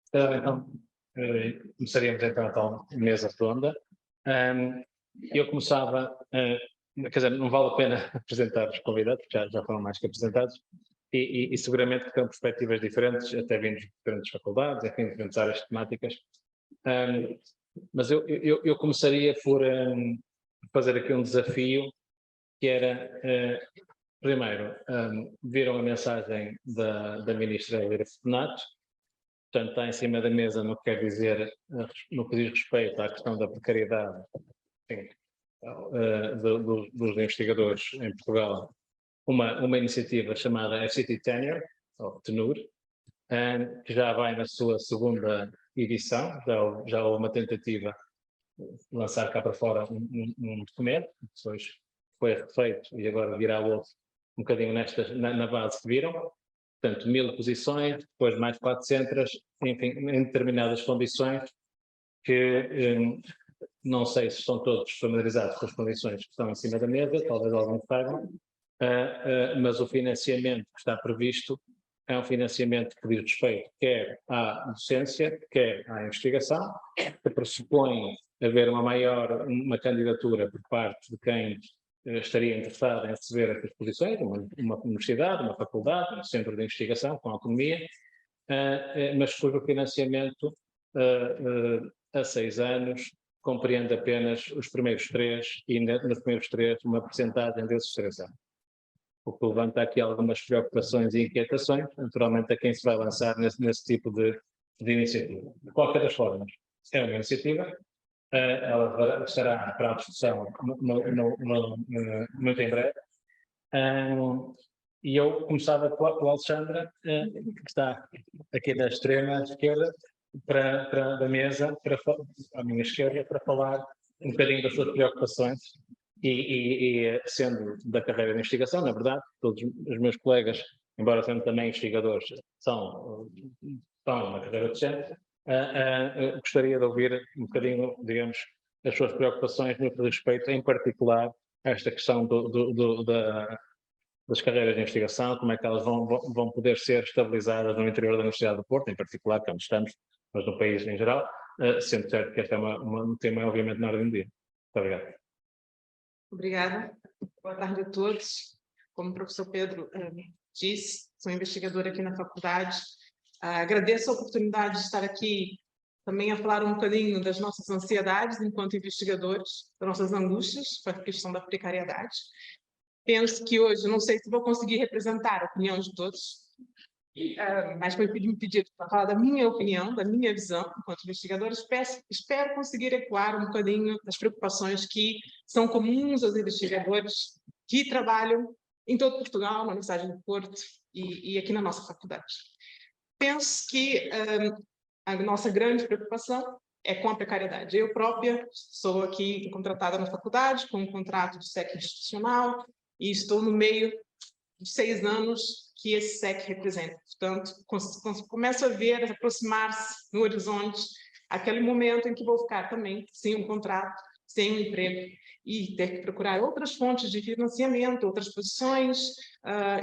Então, começaríamos então a tal mesa redonda. Eu começava, quer dizer, não vale a pena apresentar os convidados, porque já foram mais que apresentados, e seguramente que têm perspectivas diferentes, até vindo de diferentes faculdades, enfim, diferentes áreas temáticas. Mas eu começaria por fazer aqui um desafio, que era, primeiro, viram a mensagem da ministra Helena Fernández. Portanto, está em cima da mesa no que quer dizer, no que diz respeito à questão da precariedade, enfim, dos investigadores em Portugal, uma iniciativa chamada FCT Tenure, ou Tenure, que já vai na sua segunda edição. Já houve uma tentativa de lançar cá para fora um documento, depois foi refeito e agora virá outro, um bocadinho na base que viram. Portanto, 1000 posições, depois mais 400, enfim, em determinadas condições, que não sei se estão todos familiarizados com as condições que estão em cima da mesa, talvez alguns saibam, mas o financiamento que está previsto é um financiamento que diz respeito quer à docência, quer à investigação, que pressupõe haver uma candidatura por parte de quem estaria interessado em receber estas posições, uma universidade, uma faculdade, um centro de investigação com autonomia, mas cujo financiamento a 6 anos compreende apenas os primeiros 3 e nos primeiros 3 uma percentagem desses 3 anos. O que levanta aqui algumas preocupações e inquietações, naturalmente, a quem se vai lançar nesse tipo de iniciativa. De qualquer das formas, é uma iniciativa, ela estará para a discussão muito em breve. E eu começava com a Alexandra, que está aqui da extrema esquerda, da mesa, à minha esquerda, para falar um bocadinho das suas preocupações. E sendo da carreira de investigação, na verdade, todos os meus colegas, embora sendo também investigadores, estão na carreira docente, gostaria de ouvir um bocadinho, digamos, as suas preocupações no que diz respeito, em particular, a esta questão das carreiras de investigação, como é que elas vão poder ser estabilizadas no interior da Universidade do Porto, em particular, que é onde estamos, mas no país em geral, sendo certo que este é um tema, obviamente, na ordem do dia. Muito obrigado. Obrigada. Boa tarde a todos. Como o professor Pedro disse, sou investigadora aqui na faculdade. Agradeço a oportunidade de estar aqui também a falar um bocadinho das nossas ansiedades enquanto investigadores, das nossas angústias com a questão da precariedade. Penso que hoje, não sei se vou conseguir representar a opinião de todos, mas foi me pedido para falar da minha opinião, da minha visão enquanto investigadora. Espero conseguir ecoar um bocadinho das preocupações que são comuns aos investigadores que trabalham em todo Portugal, na Universidade do Porto e aqui na nossa faculdade. Penso que a nossa grande preocupação é com a precariedade. Eu própria sou aqui contratada na faculdade com um contrato de SEC institucional e estou no meio de 6 anos que esse SEC representa. Portanto, começo a ver, a aproximar-se no horizonte, aquele momento em que vou ficar também sem um contrato, sem um emprego, e ter que procurar outras fontes de financiamento, outras posições,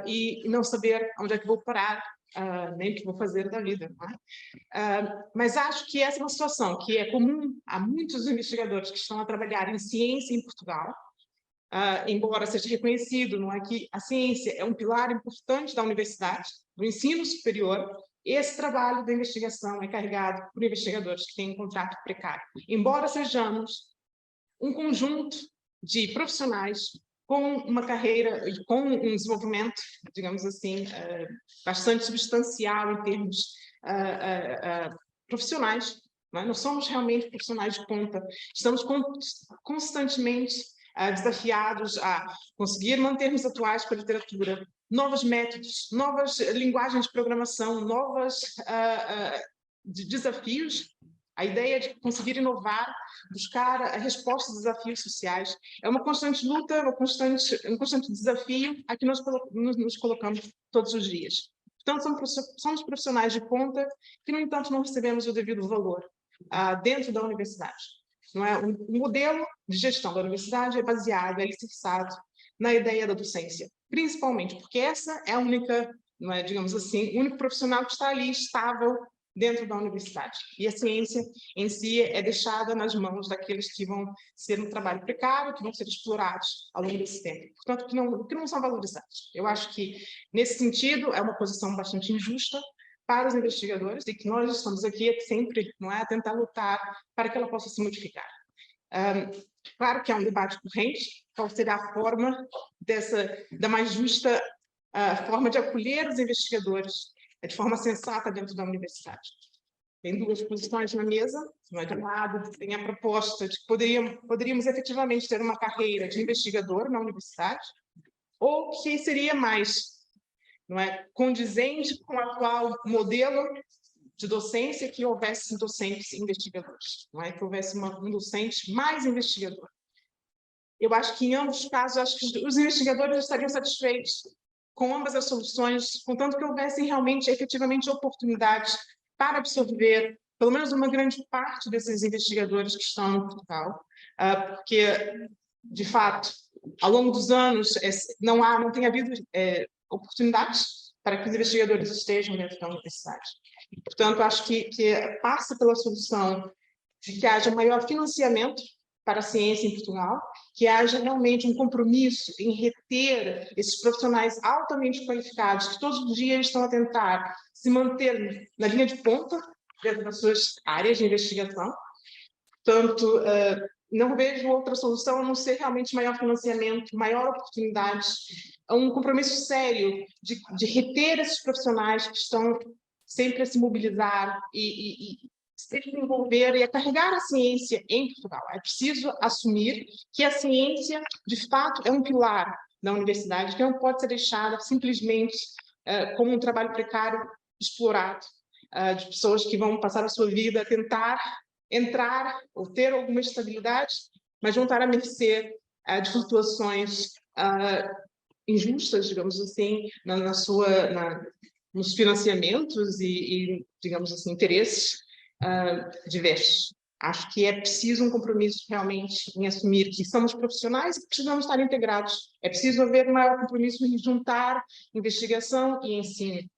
e não saber onde é que vou parar, nem o que vou fazer da vida. Não é? Mas acho que essa é uma situação que é comum a muitos investigadores que estão a trabalhar em ciência em Portugal, embora seja reconhecido, não é, que a ciência é um pilar importante da universidade, do ensino superior. Esse trabalho da investigação é carregado por investigadores que têm um contrato precário. Embora sejamos um conjunto de profissionais com uma carreira e com um desenvolvimento, digamos assim, bastante substancial em termos profissionais, não é? Nós somos realmente profissionais de ponta, estamos constantemente desafiados a conseguir manter-nos atuais com a literatura, novos métodos, novas linguagens de programação, novos desafios. A ideia de conseguir inovar, buscar respostas a desafios sociais, é uma constante luta, um constante desafio a que nós nos colocamos todos os dias. Portanto, somos profissionais de ponta que, no entanto, não recebemos o devido valor dentro da universidade. Não é? O modelo de gestão da universidade é baseado, é alicerçado na ideia da docência, principalmente porque essa é a única, não é, digamos assim, o único profissional que está ali estável dentro da universidade. E a ciência em si é deixada nas mãos daqueles que vão ser um trabalho precário, que vão ser explorados ao longo desse tempo. Portanto, que não são valorizados. Eu acho que, nesse sentido, é uma posição bastante injusta para os investigadores e que nós estamos aqui sempre, não é, a tentar lutar para que ela possa se modificar. Claro que é um debate corrente, qual será a forma da mais justa forma de acolher os investigadores de forma sensata dentro da universidade. Tem duas posições na mesa, não é, de um lado tem a proposta de que poderíamos efetivamente ter uma carreira de investigador na universidade, ou que seria mais, não é, condizente com o atual modelo de docência, que houvesse docentes investigadores, não é, que houvesse um docente mais investigador. Eu acho que em ambos os casos, acho que os investigadores estariam satisfeitos com ambas as soluções, contanto que houvessem realmente, efetivamente, oportunidades para absorver pelo menos uma grande parte desses investigadores que estão em Portugal, porque, de fato, ao longo dos anos, não tem havido oportunidades para que os investigadores estejam dentro da universidade. E, portanto, acho que passa pela solução de que haja maior financiamento para a ciência em Portugal, que haja realmente um compromisso em reter esses profissionais altamente qualificados, que todos os dias estão a tentar se manter na linha de ponta dentro das suas áreas de investigação. Portanto, não vejo outra solução a não ser realmente maior financiamento, maior oportunidade, um compromisso sério de reter esses profissionais que estão sempre a se mobilizar e se desenvolver e a carregar a ciência em Portugal. É preciso assumir que a ciência, de fato, é um pilar da universidade, que não pode ser deixada simplesmente como um trabalho precário, explorado, de pessoas que vão passar a sua vida a tentar entrar ou ter alguma estabilidade, mas vão estar à mercê de flutuações injustas, digamos assim, nos financiamentos e, digamos assim, interesses diversos. Acho que é preciso um compromisso realmente em assumir que somos profissionais e que precisamos estar integrados. É preciso haver um maior compromisso em juntar investigação e ensino.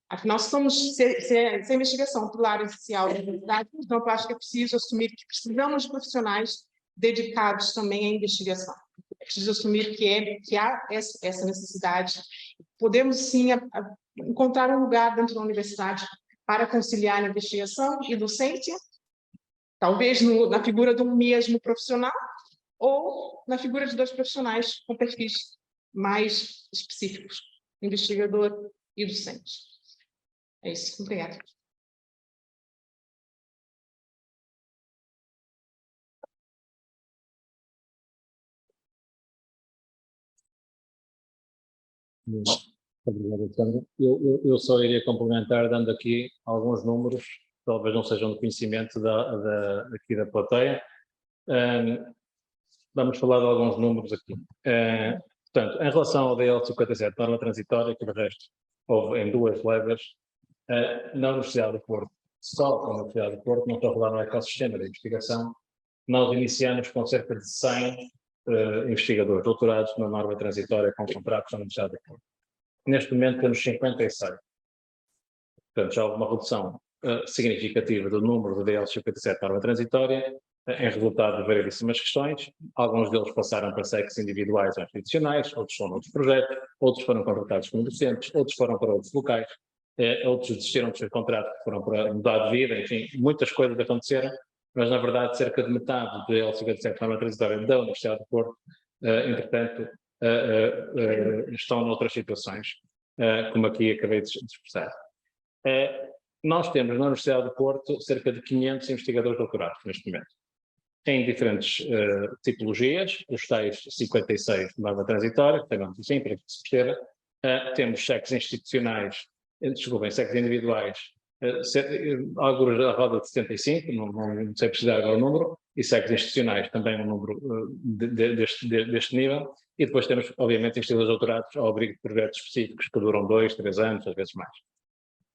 Afinal, se a investigação é um pilar essencial da universidade, então eu acho que é preciso assumir que precisamos de profissionais dedicados também à investigação. É preciso assumir que há essa necessidade. Podemos, sim, encontrar um lugar dentro da universidade para conciliar a investigação e docência, talvez na figura de um mesmo profissional ou na figura de dois profissionais com perfis mais específicos, investigador e docente. É isso. Obrigada. Obrigado, Sandra. Eu só iria complementar dando aqui alguns números, talvez não sejam de conhecimento aqui da plateia. Vamos falar de alguns números aqui. Portanto, em relação ao DL 57, norma transitória, que de resto houve em duas levas, na Universidade do Porto, só com a Universidade do Porto, não estou a falar no ecossistema de investigação, nós iniciamos com cerca de 100 investigadores doutorados na norma transitória com contratos na Universidade do Porto. Neste momento temos 56. Portanto, já houve uma redução significativa do número de DL 57 norma transitória, em resultado de variedíssimas questões. Alguns deles passaram para SECs individuais ou institucionais, outros foram outros projetos, outros foram contratados como docentes, outros foram para outros locais, outros desistiram dos seus contratos, foram para mudar de vida, enfim, muitas coisas aconteceram, mas na verdade cerca de metade do DL 57 norma transitória da Universidade do Porto, entretanto, estão noutras situações, como aqui acabei de expressar. Nós temos na Universidade do Porto cerca de 500 investigadores doutorados neste momento, em diferentes tipologias, os tais 56 de norma transitória, que também assim, para que se perceba, temos SECs institucionais, SECs individuais, algo à roda de 75, não sei precisar agora o número, e SECs institucionais também um número deste nível, e depois temos, obviamente, investigadores doutorados ao abrigo de projetos específicos que duram 2, 3 anos, às vezes mais.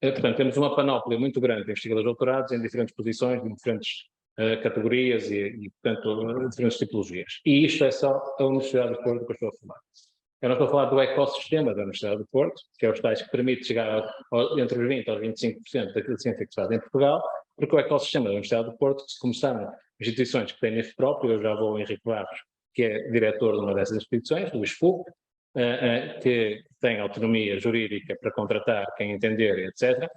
Portanto, temos uma panóplia muito grande de investigadores doutorados em diferentes posições, em diferentes categorias e, portanto, diferentes tipologias. E isto é só a Universidade do Porto que eu estou a falar. Eu não estou a falar do ecossistema da Universidade do Porto, que é os tais que permite chegar entre os 20% aos 25% daquilo que ciência que se faz em Portugal, porque o ecossistema da Universidade do Porto, se começaram instituições que têm nesse próprio, eu já vou ao Henrique Barros, que é diretor de uma dessas instituições, o SPUC, que tem autonomia jurídica para contratar quem entender, etc.,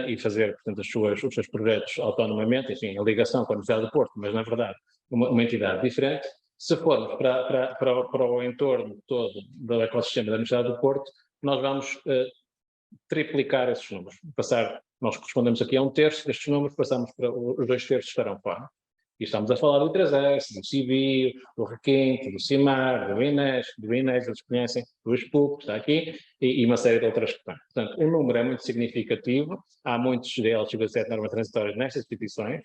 e fazer, portanto, os seus projetos autonomamente, enfim, a ligação com a Universidade do Porto, mas, na verdade, uma entidade diferente. Se formos para o entorno todo do ecossistema da Universidade do Porto, nós vamos triplicar esses números. Nós correspondemos aqui a 1/3 destes números, passamos para os 2/3 estarão fora. E estamos a falar do 3S, do CIVI, do Requinte, do CIMAR, do INES, eles conhecem, do SPUC, que está aqui, e uma série de outras questões. Portanto, o número é muito significativo, há muitos DL57 normas transitórias nestas instituições,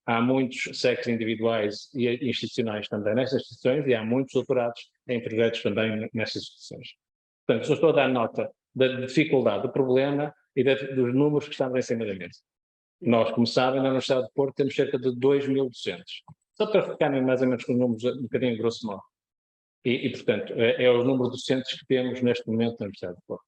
há muitos SECs individuais e institucionais também nestas instituições, e há muitos doutorados em projetos também nestas instituições. Portanto, só estou a dar nota da dificuldade do problema e dos números que estão em cima da mesa. Nós, como sabem, na Universidade de Porto temos cerca de 2.000 docentes. Só para ficarem mais ou menos com números um bocadinho grosso modo. Portanto, é o número de docentes que temos neste momento na Universidade de Porto.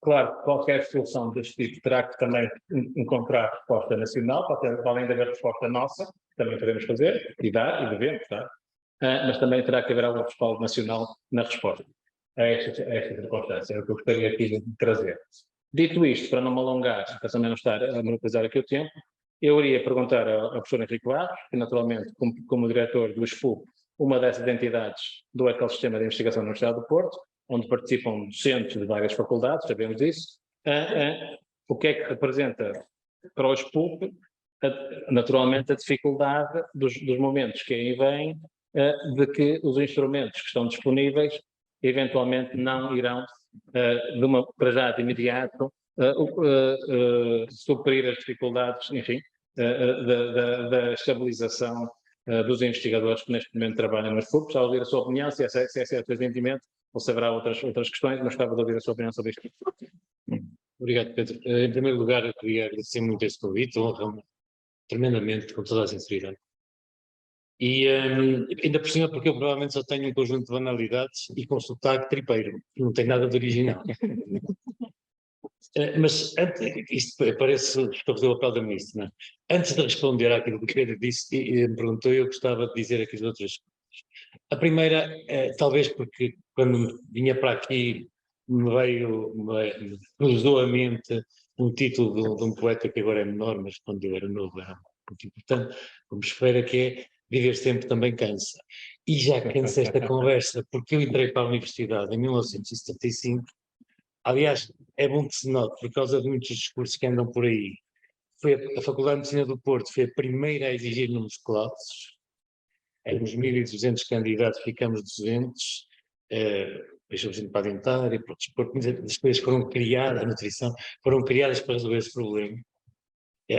Claro, qualquer solução deste tipo terá que também encontrar resposta nacional, para além de haver resposta nossa, que também podemos fazer, e dar, e devemos dar, mas também terá que haver algum respaldo nacional na resposta a esta circunstância, é o que eu gostaria aqui de trazer. Dito isto, para não me alongar, para também não estar a monopolizar aqui o tempo, eu iria perguntar ao professor Henrique Barros, que naturalmente, como diretor do SPUC, uma dessas entidades do ecossistema de investigação da Universidade do Porto, onde participam docentes de várias faculdades, sabemos disso, o que é que representa para o SPUC, naturalmente, a dificuldade dos momentos que aí vêm, de que os instrumentos que estão disponíveis eventualmente não irão, para já de imediato, suprir as dificuldades, enfim, da estabilização dos investigadores que neste momento trabalham nos SPUC. Gostava de ouvir a sua opinião, se essa é o seu entendimento, ou se haverá outras questões, mas gostava de ouvir a sua opinião sobre isto. Obrigado, Pedro. Em primeiro lugar, eu queria agradecer muito este convite, honra-me tremendamente, com toda a sinceridade. E ainda por cima, porque eu provavelmente só tenho um conjunto de banalidades e com sotaque tripeiro, não tem nada de original. Mas isto parece estou a fazer o papel da ministra, não é? Antes de responder àquilo que o Pedro disse e me perguntou, eu gostava de dizer aqui as outras coisas. A primeira, talvez porque quando vinha para aqui me cruzou a mente um título de um poeta que agora é menor, mas quando eu era novo era muito importante, como espera, que é Viver Sempre Também Cansa. E já cansa esta conversa, porque eu entrei para a universidade em 1975. Aliás, é bom que se note, por causa de muitos discursos que andam por aí. Foi a Faculdade de Medicina do Porto foi a primeira a exigir números clausos. Éramos 1.200 candidatos, ficamos 200. Deixou-me gente para a dentária, para o desporto, muitas coisas foram criadas, a nutrição, foram criadas para resolver esse problema.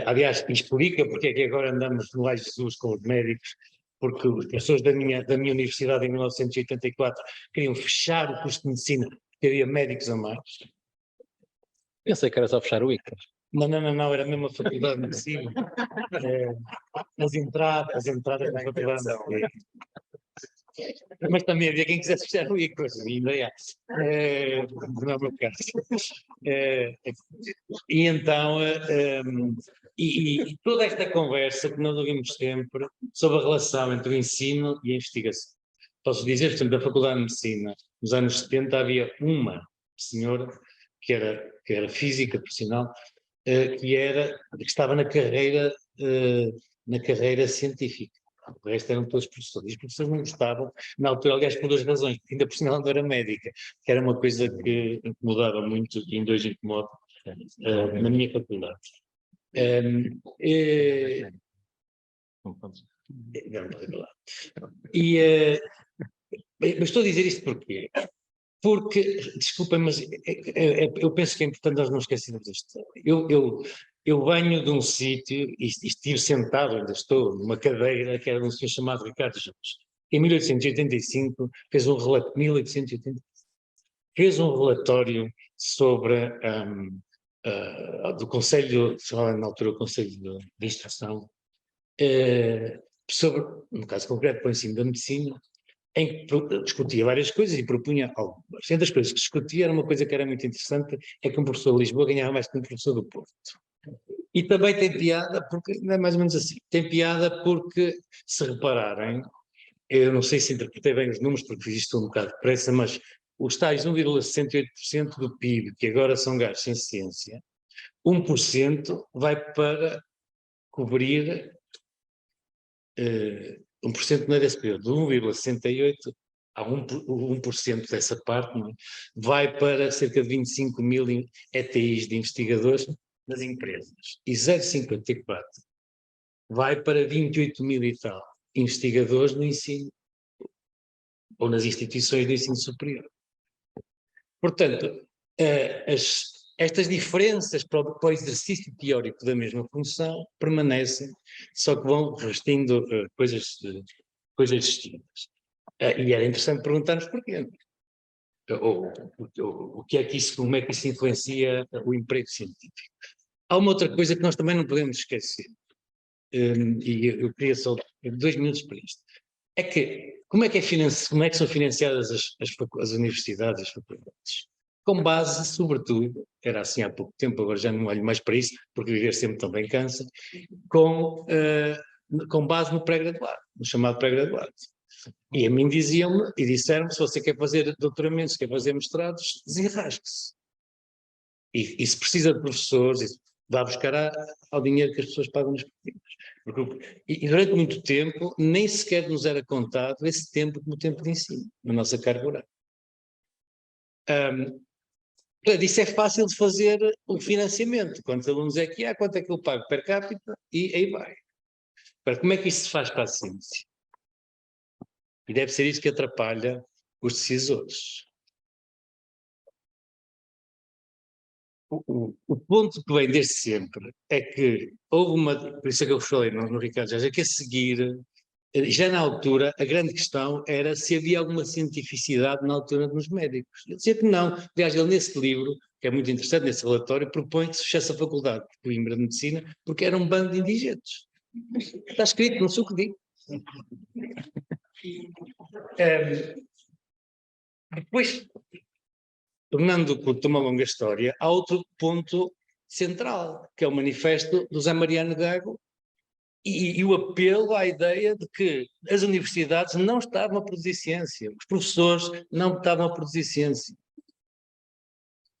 Aliás, explica porque é que agora andamos no Ai Jesus com os médicos, porque os professores da minha universidade em 1984 queriam fechar o curso de medicina, porque havia médicos a mais. Pensei que era só fechar o ICA. Não, era mesmo a faculdade de medicina. As entradas da faculdade de medicina. Mas também havia quem quisesse fechar o ICA, ainda é. Não é o meu caso. E então, toda esta conversa que nós ouvimos sempre sobre a relação entre o ensino e a investigação. Posso dizer, por exemplo, da Faculdade de Medicina, nos anos 70 havia uma senhora que era física profissional, que estava na carreira científica. O resto eram todos professores. E os professores não gostavam, na altura, aliás, por duas razões. Ainda por cima ela não era médica, que era uma coisa que incomodava muito e ainda hoje incomoda na minha faculdade. Mas estou a dizer isto porquê? Porque, desculpem, mas eu penso que é importante nós não esquecermos isto. Eu venho de um sítio e estive sentado, ainda estou, numa cadeira que era de um senhor chamado Ricardo Jorge. Em 1885 fez um relatório sobre do Conselho, na altura o Conselho de Instrução, sobre, no caso concreto, para o ensino da medicina, em que discutia várias coisas e propunha algumas. Entre as coisas que discutia, era uma coisa que era muito interessante, é que um professor de Lisboa ganhava mais que um professor do Porto. E também tem piada, porque, é mais ou menos assim, tem piada porque, se repararem, eu não sei se interpretei bem os números, porque fiz isto um bocado depressa, mas os tais 1,68% do PIB, que agora são gastos em ciência, 1% vai para cobrir 1% não é desse período, de 1,68 a 1% dessa parte, não é? Vai para cerca de 25 mil ETIs de investigadores das empresas. E 0,54 vai para 28 mil e tal investigadores no ensino ou nas instituições de ensino superior. Portanto, estas diferenças para o exercício teórico da mesma função permanecem, só que vão revestindo coisas distintas. E era interessante perguntar-nos porquê. O que é que isso, como é que isso influencia o emprego científico. Há uma outra coisa que nós também não podemos esquecer, e eu queria só 2 minutos para isto, é que como é que são financiadas as universidades, as faculdades? Com base, sobretudo, era assim há pouco tempo, agora já não olho mais para isso, porque viver sempre também cansa, com base no pré-graduado, no chamado pré-graduado. E a mim diziam-me, e disseram-me, se você quer fazer doutoramentos, quer fazer mestrados, desenrasque-se. E se precisa de professores, vá buscar ao dinheiro que as pessoas pagam nas pequenas. E durante muito tempo, nem sequer nos era contado esse tempo como tempo de ensino, na nossa carga horária. Isso é fácil de fazer o financiamento. Quantos alunos é que há, quanto é que eu pago per capita, e aí vai. Como é que isso se faz para a ciência? E deve ser isso que atrapalha os decisores. O ponto que vem desde sempre é que houve por isso é que eu falei no Ricardo Jorge, que a seguir, já na altura, a grande questão era se havia alguma cientificidade na altura nos médicos. Eu dizia que não. Aliás, ele nesse livro, que é muito interessante, nesse relatório, propõe que se fechasse a faculdade de Coimbra de Medicina, porque era um bando de indigentes. Está escrito, não sei o que digo. Depois, tornando por uma longa história, há outro ponto central, que é o manifesto do Zé Mariano Gago e o apelo à ideia de que as universidades não estavam a produzir ciência, os professores não estavam a produzir ciência.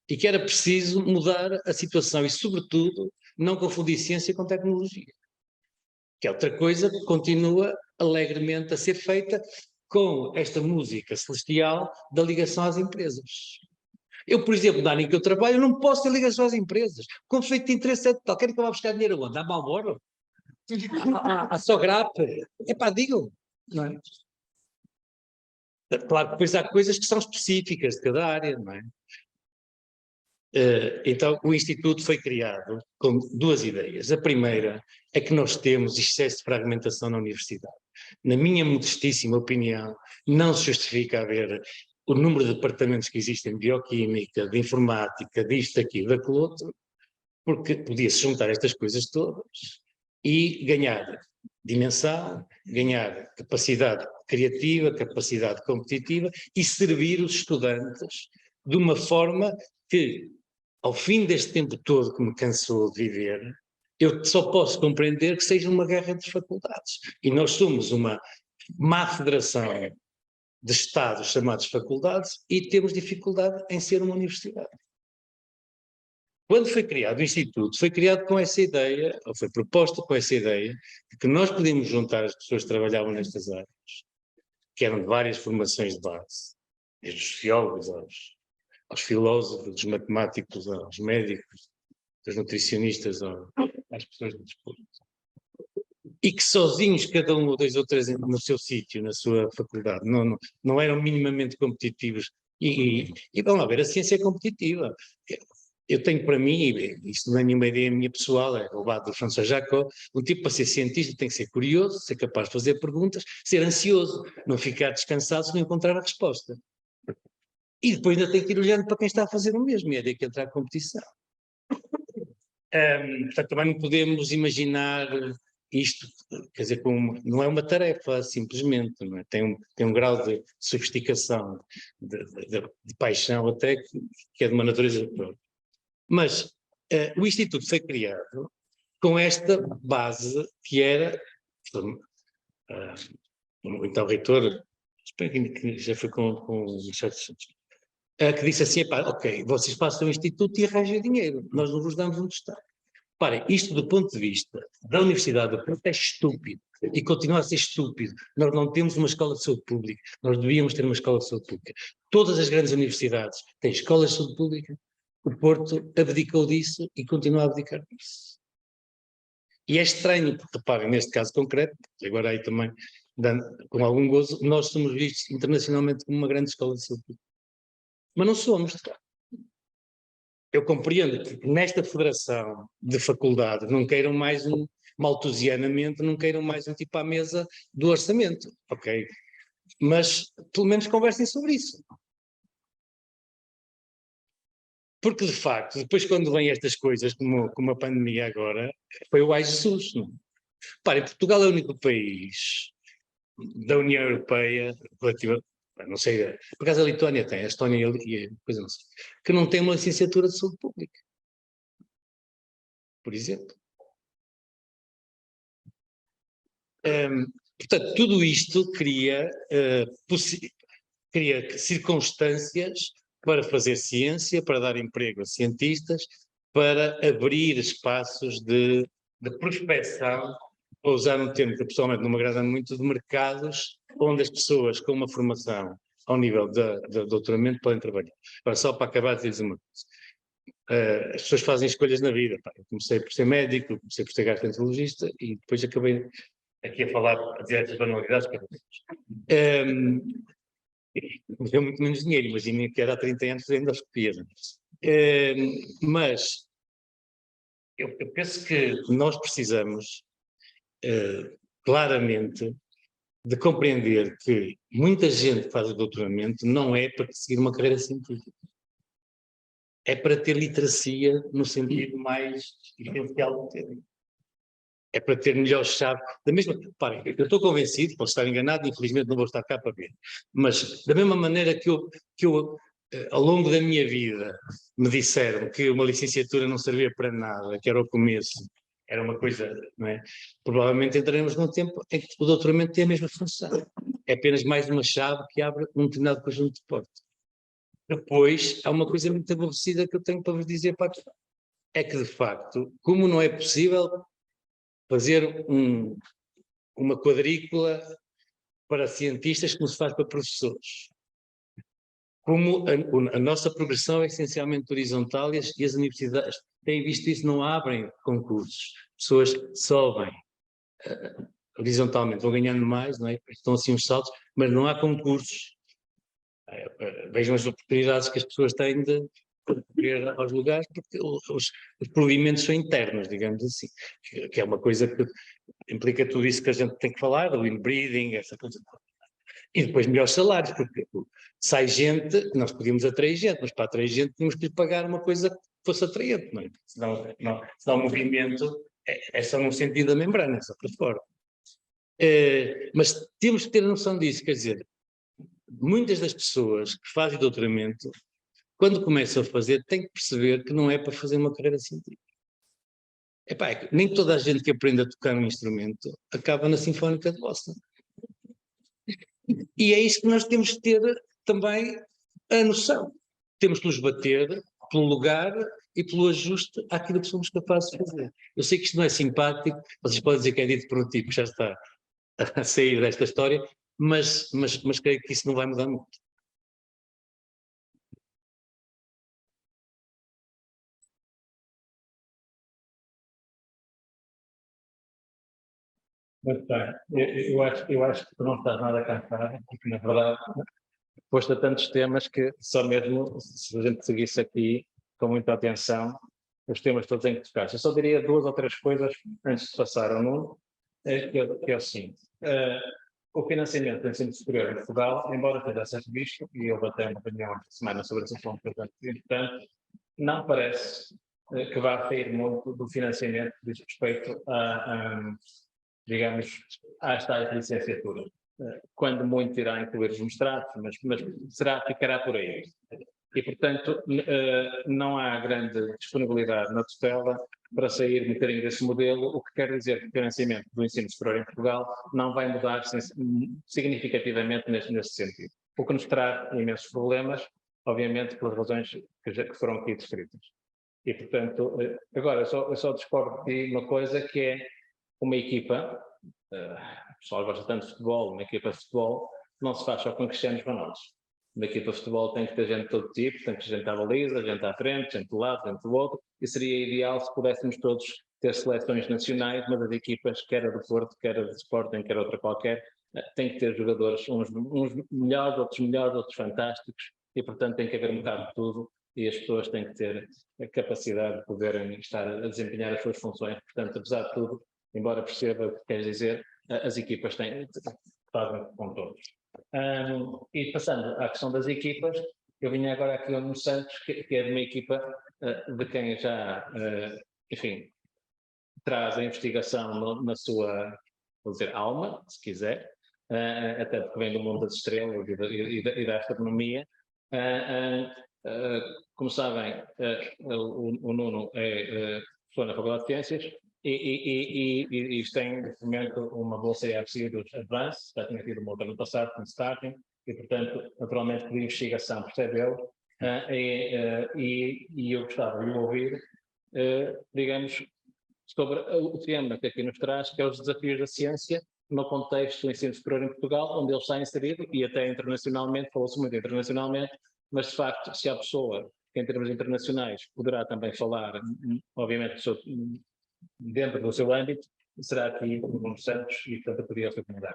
E que era preciso mudar a situação e, sobretudo, não confundir ciência com tecnologia. Que é outra coisa que continua alegremente a ser feita com esta música celestial da ligação às empresas. Eu, por exemplo, na área em que eu trabalho, não posso ter ligação às empresas. O conflito de interesse é tal. Querem que eu vá buscar dinheiro aonde? À Malboro? À Sograp? Epá, digam. Não é? Claro que depois há coisas que são específicas de cada área, não é? Então, o Instituto foi criado com 2 ideias. A primeira é que nós temos excesso de fragmentação na universidade. Na minha modestíssima opinião, não se justifica haver o número de departamentos que existem de bioquímica, de informática, disto, daquilo, daquilo outro, porque podia-se juntar estas coisas todas e ganhar dimensão, ganhar capacidade criativa, capacidade competitiva e servir os estudantes de uma forma que, ao fim deste tempo todo que me cansou de viver, eu só posso compreender que seja uma guerra entre faculdades. E nós somos uma má federação de estados chamados faculdades e temos dificuldade em ser uma universidade. Quando foi criado o Instituto, foi criado com essa ideia, ou foi proposto com essa ideia, de que nós podíamos juntar as pessoas que trabalhavam nestas áreas, que eram de várias formações de base, desde os sociólogos aos filósofos, dos matemáticos, aos médicos, dos nutricionistas, às pessoas do desporto. E que sozinhos, cada um ou 2 ou 3 no seu sítio, na sua faculdade, não eram minimamente competitivos. E vamos lá ver, a ciência é competitiva. Eu tenho para mim, isto não é nenhuma ideia minha pessoal, é roubado do François Jacob, um tipo para ser cientista tem que ser curioso, ser capaz de fazer perguntas, ser ansioso, não ficar descansado se não encontrar a resposta. E depois ainda tem que ir olhando para quem está a fazer o mesmo, e é daí que entra a competição. Portanto, também não podemos imaginar isto, quer dizer, não é uma tarefa, simplesmente, não é? Tem um grau de sofisticação, de paixão até, que é de uma natureza própria. Mas o Instituto foi criado com esta base que era, então reitor, espero que já foi com o Michel Santos, que disse assim, ok, vocês façam o Instituto e arranjem dinheiro, nós não vos damos onde está. Parem, isto do ponto de vista da Universidade do Porto é estúpido e continua a ser estúpido. Nós não temos uma escola de saúde pública, nós devíamos ter uma escola de saúde pública. Todas as grandes universidades têm escolas de saúde pública, o Porto abdicou disso e continua a abdicar disso. E é estranho, porque reparem, neste caso concreto, agora aí também, com algum gozo, nós somos vistos internacionalmente como uma grande escola de saúde pública. Mas não somos, de facto. Eu compreendo que nesta federação de faculdades não queiram mais maltusianamente, não queiram mais um tipo à mesa do orçamento, ok? Mas pelo menos conversem sobre isso. Porque de facto, depois quando vêm estas coisas, como a pandemia agora, foi o ai Jesus, não? Parem, Portugal é o único país da União Europeia, não sei, por acaso a Lituânia tem, a Estónia e a coisa não sei, que não tem uma licenciatura de saúde pública, por exemplo. Portanto, tudo isto cria circunstâncias para fazer ciência, para dar emprego a cientistas, para abrir espaços de prospecção, vou usar um termo que pessoalmente não me agrada muito, de mercados onde as pessoas com uma formação ao nível de doutoramento podem trabalhar. Agora, só para acabar de dizer uma coisa. As pessoas fazem escolhas na vida. Eu comecei por ser médico, comecei por ser gastroenterologista e depois acabei aqui a falar, a dizer estas banalidades para vocês. Me deu muito menos dinheiro, imaginem que era há 30 anos fazendo endoscopia. Mas eu penso que nós precisamos claramente de compreender que muita gente que faz o doutoramento não é para seguir uma carreira científica. É para ter literacia no sentido mais essencial do termo. É para ter melhor chave. Da mesma, parem, eu estou convencido, posso estar enganado, infelizmente não vou estar cá para ver, mas da mesma maneira que eu ao longo da minha vida me disseram que uma licenciatura não servia para nada, que era o começo, era uma coisa, não é? Provavelmente entraremos num tempo em que o doutoramento tem a mesma função. É apenas mais uma chave que abre um determinado conjunto de portas. Depois, há uma coisa muito aborrecida que eu tenho para vos dizer, é que, de facto, como não é possível fazer uma quadrícula para cientistas como se faz para professores. Como a nossa progressão é essencialmente horizontal e as universidades têm visto isso, não abrem concursos. Pessoas sobem horizontalmente, vão ganhando mais, não é? Estão assim uns saltos, mas não há concursos. Vejam as oportunidades que as pessoas têm de concorrer aos lugares, porque os provimentos são internos, digamos assim, que é uma coisa que implica tudo isso que a gente tem que falar, o inbreeding, essa coisa. E depois melhores salários, porque sai gente, nós podíamos atrair gente, mas para atrair gente tínhamos que lhe pagar uma coisa que fosse atraente, não é? Senão o movimento é só no sentido da membrana, é só para fora. Mas temos que ter a noção disso, quer dizer, muitas das pessoas que fazem doutoramento, quando começam a fazer, têm que perceber que não é para fazer uma carreira científica. Nem toda a gente que aprende a tocar um instrumento acaba na Sinfónica de Boston. E é isso que nós temos que ter também a noção. Temos que nos bater pelo lugar e pelo ajuste àquilo que somos capazes de fazer. Eu sei que isto não é simpático, vocês podem dizer que é dito por um tipo que já está a sair desta história, mas creio que isso não vai mudar muito. Muito bem. Eu acho que tu não estás nada cansado, porque na verdade foste a tantos temas que só mesmo se a gente seguisse aqui com muita atenção, os temas todos em que tocaste. Eu só diria 2 ou 3 coisas antes de passar ao Nuno, que é o seguinte. O financiamento do ensino superior em Portugal, embora tenha sido visto, e houve até uma reunião esta semana sobre esse ponto, portanto, não parece que vá sair muito do financiamento que diz respeito digamos, às tais licenciaturas. Quando muito irá incluir os mestrados, mas ficará por aí. E, portanto, não há grande disponibilidade na tutela para sair um bocadinho desse modelo, o que quer dizer que o financiamento do ensino superior em Portugal não vai mudar significativamente neste sentido. O que nos traz imensos problemas, obviamente, pelas razões que foram aqui descritas. E, portanto, agora, eu só discordo de uma coisa, que é uma equipa, o pessoal gosta tanto de futebol, uma equipa de futebol não se faz só com Cristianos Ronaldo. Uma equipa de futebol tem que ter gente de todo tipo, tem que ter gente à baliza, gente à frente, gente do lado, gente do outro, e seria ideal se pudéssemos todos ter seleções nacionais, mas as equipas, quer a do Porto, quer a do Sporting, quer outra qualquer, têm que ter jogadores, uns melhores, outros fantásticos, e portanto tem que haver um bocado de tudo, e as pessoas têm que ter a capacidade de poderem estar a desempenhar as suas funções. Portanto, apesar de tudo, embora perceba o que queres dizer, as equipas fazem com todos. E passando à questão das equipas, eu vinha agora aqui ao Nuno Santos, que é de uma equipa de quem já, enfim, traz a investigação na sua, vou dizer, alma, se quiser, até porque vem do mundo das estrelas e da astronomia. Como sabem, o Nuno é professor na Faculdade de Ciências e tem, neste momento, uma bolsa EFC dos Advanced, já tinha tido uma outra no passado, com Starting, e, portanto, naturalmente, por investigação percebe ele, e eu gostava de o ouvir, digamos, sobre o tema que aqui nos traz, que é os desafios da ciência no contexto do ensino superior em Portugal, onde ele está inserido, e até internacionalmente, falou-se muito internacionalmente, mas de facto, se há pessoa que em termos internacionais poderá também falar, obviamente, dentro do seu âmbito, será aqui o Nuno Santos, e portanto eu podia recomendar.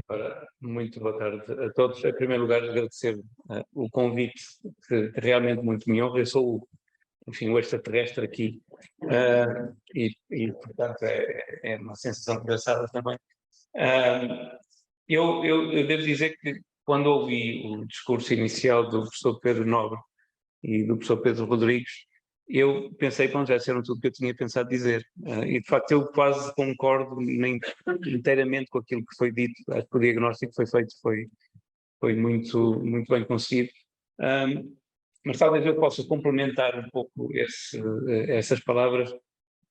Ora, muito boa tarde a todos. Em primeiro lugar, agradecer o convite, que realmente muito me honra. Eu sou, enfim, o extraterrestre aqui, e portanto é uma sensação engraçada também. Eu devo dizer que quando ouvi o discurso inicial do professor Pedro Nobre e do professor Pedro Rodrigues, eu pensei, bom, já disseram tudo o que eu tinha pensado dizer. E, de facto, eu quase concordo inteiramente com aquilo que foi dito. Acho que o diagnóstico que foi feito foi muito, muito bem conseguido. Mas talvez eu possa complementar um pouco essas palavras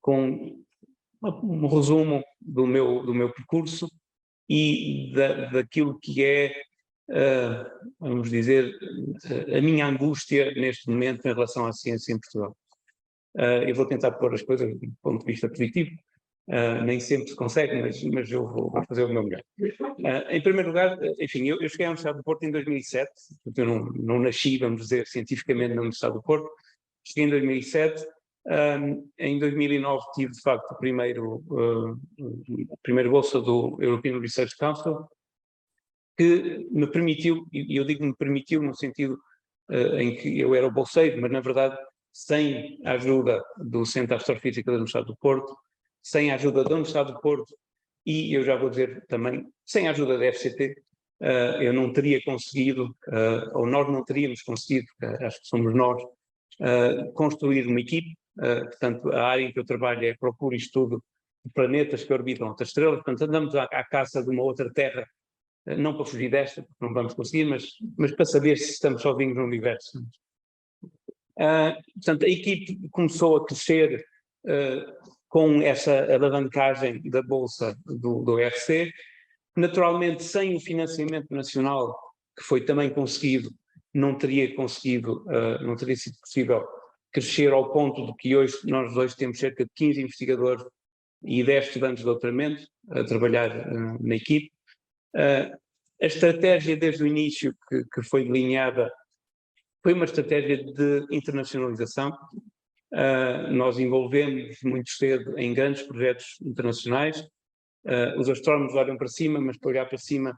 com um resumo do meu percurso e daquilo que é, vamos dizer, a minha angústia neste momento em relação à ciência em Portugal. Eu vou tentar pôr as coisas do ponto de vista positivo, nem sempre se consegue, mas eu vou fazer o meu melhor. Em primeiro lugar, enfim, eu cheguei à Universidade do Porto em 2007, portanto eu não nasci, vamos dizer, cientificamente na Universidade do Porto, cheguei em 2007, em 2009 tive de facto a primeira bolsa do European Research Council, que me permitiu, e eu digo me permitiu no sentido em que eu era o bolseiro, mas na verdade sem a ajuda do Centro de Astrofísica da Universidade do Porto, sem a ajuda da Universidade do Porto, e eu já vou dizer também, sem a ajuda da FCT, eu não teria conseguido, ou nós não teríamos conseguido, acho que somos nós, construir uma equipe. Portanto, a área em que eu trabalho é procura e estudo de planetas que orbitam outras estrelas, portanto andamos à caça de uma outra Terra, não para fugir desta, porque não vamos conseguir, mas para saber se estamos sozinhos no universo. Portanto, a equipe começou a crescer com essa alavancagem da bolsa do RC, naturalmente sem o financiamento nacional, que foi também conseguido, não teria sido possível crescer ao ponto de que hoje nós dois temos cerca de 15 investigadores e 10 estudantes de doutoramento a trabalhar na equipe. A estratégia desde o início que foi delineada foi uma estratégia de internacionalização. Nós envolvemos muito cedo em grandes projetos internacionais. Os astrónomos olham para cima, mas para olhar para cima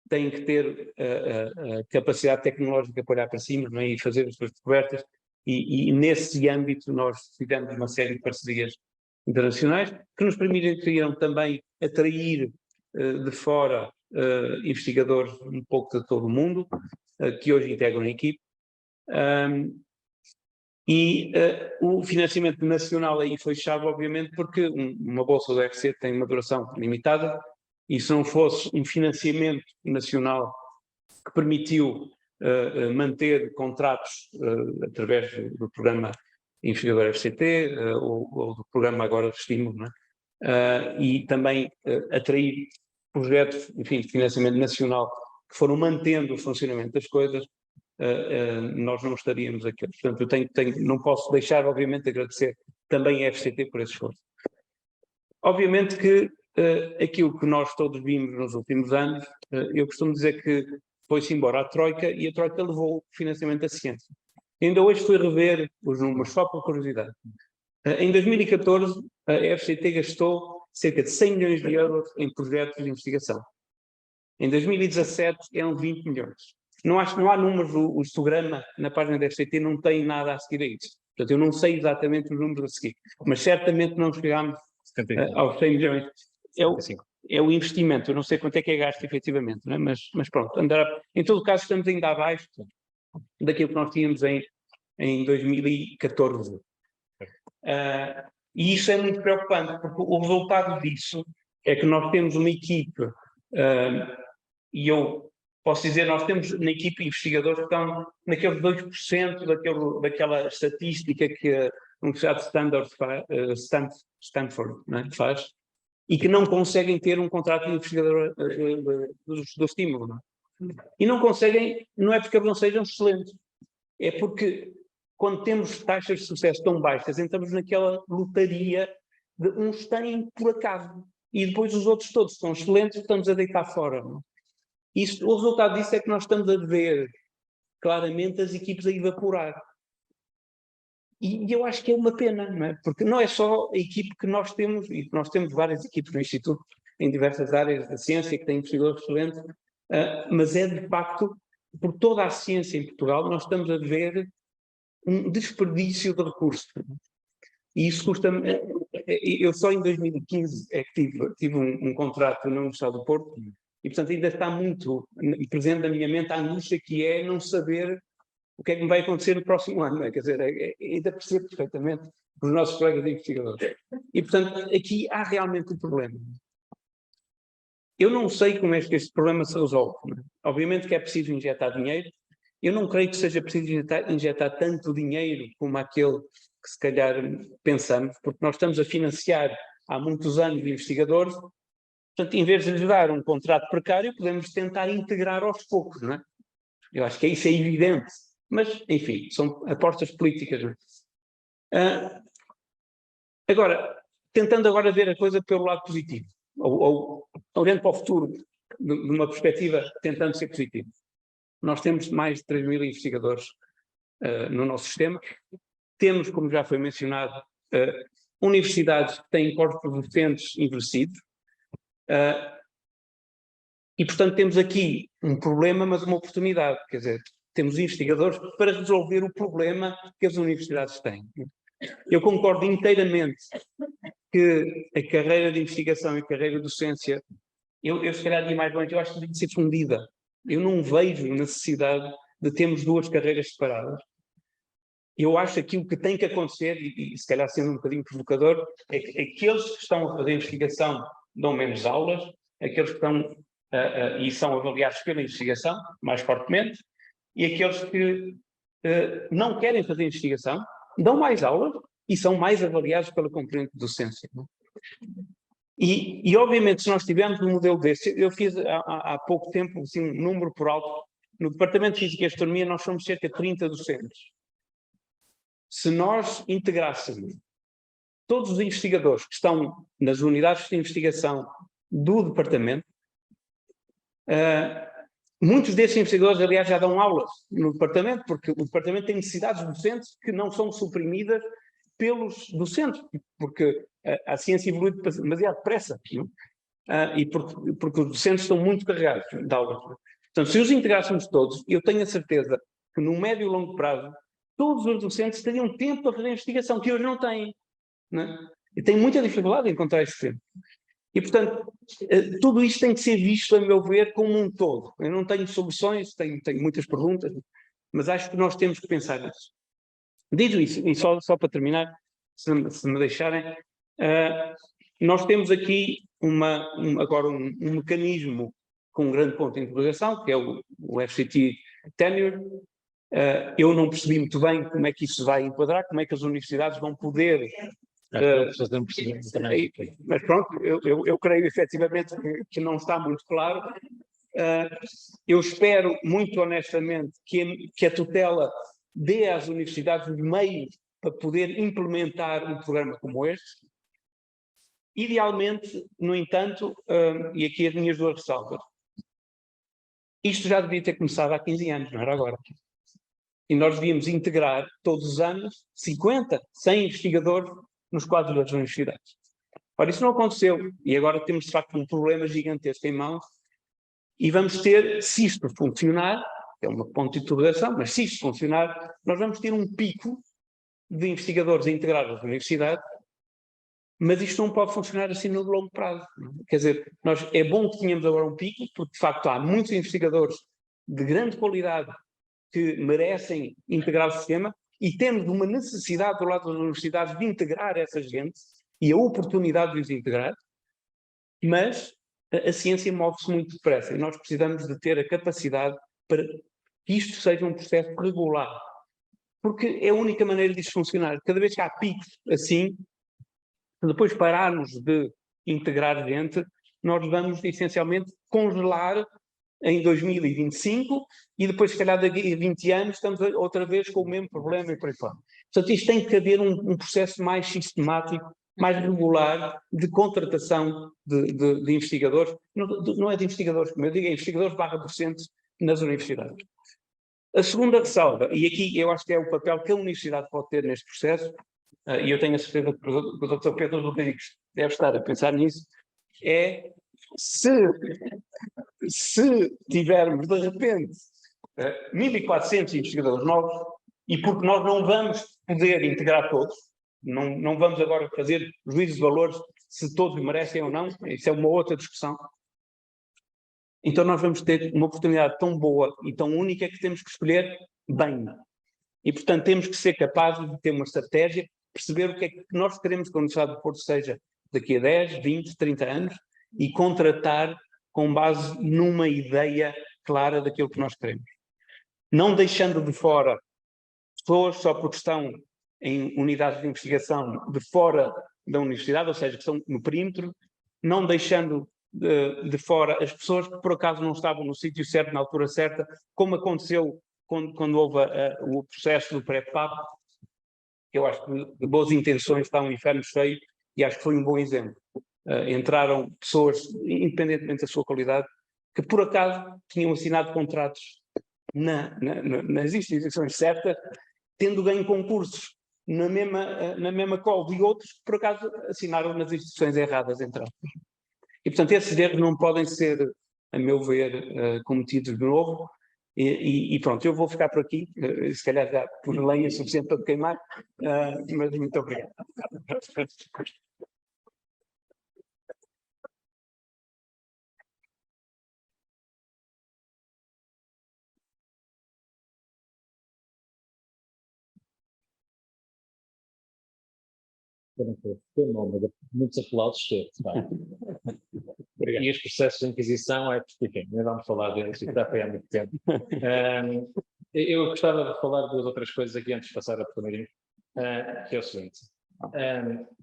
têm que ter a capacidade tecnológica para olhar para cima, não é? E fazer as suas descobertas. E nesse âmbito nós fizemos uma série de parcerias internacionais que nos permitiram também atrair de fora investigadores um pouco de todo o mundo, que hoje integram a equipe. E o financiamento nacional aí foi chave, obviamente, porque uma bolsa do UFC tem uma duração limitada, e se não fosse um financiamento nacional que permitiu manter contratos através do programa Investigador FCT ou do programa agora de estímulo, não é? E também atrair projetos, enfim, de financiamento nacional que foram mantendo o funcionamento das coisas, nós não estaríamos aqui. Portanto, eu não posso deixar, obviamente, de agradecer também a FCT por esse esforço. Obviamente que aquilo que nós todos vimos nos últimos anos, eu costumo dizer que foi-se embora a Troika e a Troika levou o financiamento da ciência. Ainda hoje fui rever os números, só por curiosidade. Em 2014, a FCT gastou cerca de 100 milhões de euros em projetos de investigação. Em 2017, eram 20 milhões. Não há números, o histograma na página da FCT não tem nada a seguir a isso. Portanto, eu não sei exatamente os números a seguir, mas certamente não chegámos aos 100 milhões. É o investimento, eu não sei quanto é que é gasto efetivamente, não é? Mas pronto, em todo caso estamos ainda abaixo daquilo que nós tínhamos em 2014. E isso é muito preocupante, porque o resultado disso é que nós temos uma equipe, e eu posso dizer, nós temos na equipe investigadores que estão naqueles 2% daquela estatística que a Universidade de Stanford, não é, faz, e que não conseguem ter um contrato de investigador do estímulo. Não é? E não conseguem, não é porque eles não sejam excelentes, é porque quando temos taxas de sucesso tão baixas, entramos naquela lotaria de uns têm por acaso, e depois os outros todos estão excelentes, estamos a deitar fora. Não é? O resultado disso é que nós estamos a ver claramente as equipes a evaporar. E eu acho que é uma pena, não é? Porque não é só a equipe que nós temos, e nós temos várias equipes no Instituto, em diversas áreas da ciência, que têm investigadores excelentes, mas é de facto, por toda a ciência em Portugal, nós estamos a ver um desperdício de recursos. E isso custa-me. Eu só em 2015 é que tive um contrato na Universidade do Porto, e portanto ainda está muito presente na minha mente a angústia que é não saber o que é que me vai acontecer no próximo ano, não é? Quer dizer, ainda percebo perfeitamente os nossos colegas investigadores. E, portanto, aqui há realmente um problema. Eu não sei como é que este problema se resolve. Não é? Obviamente que é preciso injetar dinheiro. Eu não creio que seja preciso injetar tanto dinheiro como aquele que se calhar pensamos, porque nós estamos a financiar há muitos anos investigadores. Portanto, em vez de lhes dar um contrato precário, podemos tentar integrar aos poucos, não é? Eu acho que isso é evidente. Mas, enfim, são apostas políticas. Agora, tentando agora ver a coisa pelo lado positivo, ou olhando para o futuro, numa perspectiva tentando ser positivo. Nós temos mais de 3.000 investigadores no nosso sistema. Temos, como já foi mencionado, universidades que têm corpos docentes envelhecidos. E, portanto, temos aqui um problema, mas uma oportunidade. Quer dizer, temos investigadores para resolver o problema que as universidades têm. Eu concordo inteiramente que a carreira de investigação e a carreira de docência, eu se calhar ia mais longe, eu acho que tem de ser fundida. Eu não vejo necessidade de termos duas carreiras separadas. Eu acho que aquilo que tem que acontecer, e se calhar sendo um bocadinho provocador, é que aqueles que estão a fazer investigação dão menos aulas, aqueles que estão e são avaliados pela investigação, mais fortemente, e aqueles que não querem fazer investigação, dão mais aulas e são mais avaliados pela componente de docência. Não? E, obviamente, se nós tivermos um modelo desse, eu fiz há pouco tempo assim, um número por alto, no Departamento de Física e Astronomia nós somos cerca de 30 docentes. Se nós integrássemos todos os investigadores que estão nas unidades de investigação do departamento, muitos desses investigadores, aliás, já dão aulas no departamento, porque o departamento tem necessidades docentes que não são suprimidas pelos docentes, porque a ciência evolui demasiado depressa, e porque os docentes estão muito carregados de aulas. Portanto, se os integrássemos todos, eu tenho a certeza que no médio e longo prazo, todos os docentes teriam tempo para fazer investigação, que hoje não têm. Não é? E têm muita dificuldade em encontrar esse tempo. E, portanto, tudo isto tem que ser visto, a meu ver, como um todo. Eu não tenho soluções, tenho muitas perguntas, mas acho que nós temos que pensar nisso. Dito isso, e só para terminar, se me deixarem, nós temos aqui agora um mecanismo com um grande ponto de interrogação, que é o FCT Tenure. Eu não percebi muito bem como é que isso vai enquadrar, como é que as universidades vão poder... mas pronto, eu creio efetivamente que não está muito claro. Eu espero, muito honestamente, que a tutela dê às universidades os meios para poder implementar um programa como este. Idealmente, no entanto, e aqui as minhas duas ressalvas, isto já devia ter começado há 15 anos, não era agora. E nós devíamos integrar todos os anos 50, 100 investigadores nos quadros das universidades. Ora, isso não aconteceu e agora temos de facto um problema gigantesco em mãos e vamos ter, se isto funcionar, é uma ponto de interrogação, mas se isto funcionar, nós vamos ter um pico de investigadores a integrar as universidades, mas isto não pode funcionar assim no longo prazo. Quer dizer, é bom que tenhamos agora um pico, porque de facto há muitos investigadores de grande qualidade que merecem integrar o sistema e temos uma necessidade do lado das universidades de integrar essa gente e a oportunidade de os integrar, mas a ciência move-se muito depressa e nós precisamos de ter a capacidade para que isto seja um processo regular, porque é a única maneira disto funcionar. Cada vez que há picos assim, depois pararmos de integrar gente, nós vamos essencialmente congelar em 2025 e depois, se calhar, daqui a 20 anos estamos outra vez com o mesmo problema e por aí fora. Portanto, isto tem que haver um processo mais sistemático, mais regular de contratação de investigadores, não é de investigadores, como eu digo, é investigadores /docentes nas universidades. A segunda ressalva, e aqui eu acho que é o papel que a universidade pode ter neste processo, e eu tenho a certeza que o Dr. Pedro Rodrigues deve estar a pensar nisso, é se tivermos, de repente, 1.400 investigadores novos, e porque nós não vamos poder integrar todos, não vamos agora fazer juízos de valores se todos merecem ou não, isso é uma outra discussão, então nós vamos ter uma oportunidade tão boa e tão única que temos que escolher bem. E, portanto, temos que ser capazes de ter uma estratégia, perceber o que é que nós queremos que a Universidade do Porto seja daqui a 10, 20, 30 anos e contratar com base numa ideia clara daquilo que nós queremos. Não deixando de fora pessoas só porque estão em unidades de investigação de fora da universidade, ou seja, que estão no perímetro, não deixando de fora as pessoas que por acaso não estavam no sítio certo, na altura certa, como aconteceu quando houve o processo do pré-PAP, que eu acho que de boas intenções está um inferno cheio, e acho que foi um bom exemplo. Entraram pessoas, independentemente da sua qualidade, que por acaso tinham assinado contratos nas instituições certas, tendo ganho concursos na mesma call de outros que por acaso assinaram nas instituições erradas, entraram. E portanto esses erros não podem ser, a meu ver, cometidos de novo, e pronto, eu vou ficar por aqui, se calhar já por lenha suficiente para queimar, mas muito obrigado. Muitos aplausos cedo. E os processos de Inquisição, enfim, não vamos falar deles, já foi há muito tempo. Eu gostava de falar de duas outras coisas aqui antes de passar a oportunidade, que é o seguinte.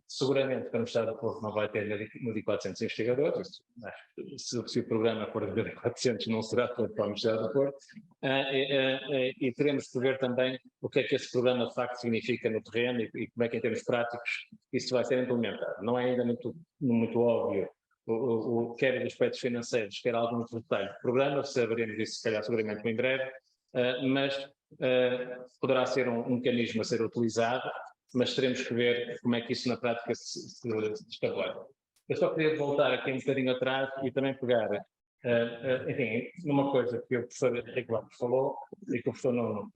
Seguramente que a Universidade do Porto não vai ter 1.400 investigadores, se o programa for de 1.400 não será todo para a Universidade do Porto, e teremos que ver também o que é que esse programa de facto significa no terreno e como é que em termos práticos isso vai ser implementado. Não é ainda muito óbvio, quer os aspectos financeiros, quer alguns detalhes do programa, saberemos isso se calhar seguramente em breve, mas poderá ser um mecanismo a ser utilizado, mas teremos que ver como é que isso na prática se estabelece. Eu só queria voltar aqui um bocadinho atrás e também pegar, enfim, numa coisa que o professor Henrique Lopes falou e que o professor Nuno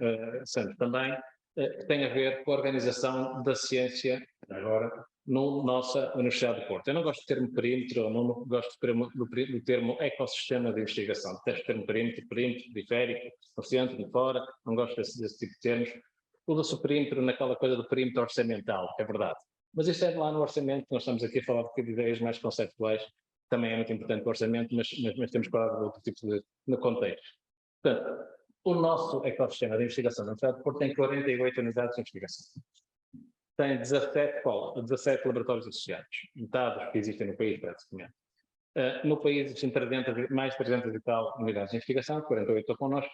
Santos também, que tem a ver com a organização da ciência, agora, na nossa Universidade do Porto. Eu não gosto do termo perímetro, eu não gosto do termo ecossistema de investigação. Detesto o termo perímetro, periférico, no centro, de fora, não gosto desse tipo de termos, usa-se o perímetro naquela coisa do perímetro orçamental, é verdade. Mas isto é lá no orçamento, nós estamos aqui a falar de ideias mais conceptuais, também é muito importante o orçamento, mas temos que falar de outro tipo de contexto. Portanto, o nosso ecossistema de investigação da Universidade de Porto tem 48 unidades de investigação. Tem 17 laboratórios associados, metade dos que existem no país, praticamente. No país existem mais de 300 e tal unidades de investigação, 48 estão connosco,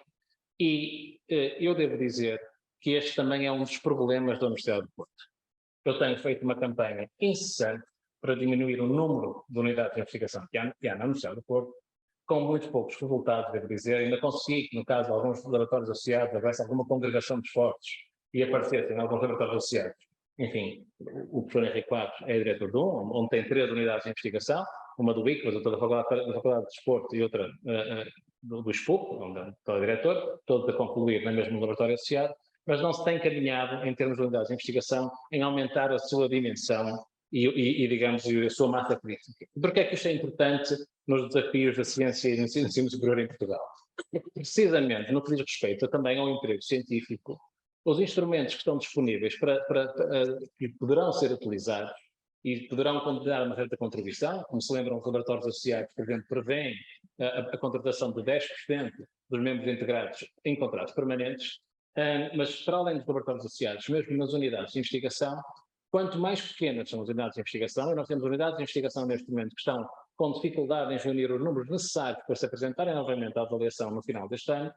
e eu devo dizer que este também é um dos problemas da Universidade de Porto. Eu tenho feito uma campanha incessante para diminuir o número de unidades de investigação que há na Universidade de Porto, com muito poucos resultados, devo dizer. Ainda consegui que, no caso de alguns laboratórios associados, houvesse alguma congregação de esforços e aparecessem alguns laboratórios associados. Enfim, o professor Henrique Quadros é diretor de onde tem 3 unidades de investigação, uma do ICVAS, outra da Faculdade de Desporto e outra do SPUC, onde estou diretor, todos a concluir no mesmo laboratório associado, mas não se tem caminhado, em termos de unidades de investigação, em aumentar a sua dimensão e digamos, a sua massa crítica. Porquê é que isto é importante nos desafios da ciência e do ensino superior em Portugal? Precisamente no que diz respeito também ao emprego científico, os instrumentos que estão disponíveis que poderão ser utilizados e poderão condenar uma certa contribuição, como se lembram, os laboratórios associados, por exemplo, prevêem a contratação de 10% dos membros integrados em contratos permanentes, mas para além dos laboratórios associados, mesmo nas unidades de investigação, quanto mais pequenas são as unidades de investigação, e nós temos unidades de investigação neste momento que estão com dificuldade em reunir os números necessários para se apresentarem novamente à avaliação no final deste ano,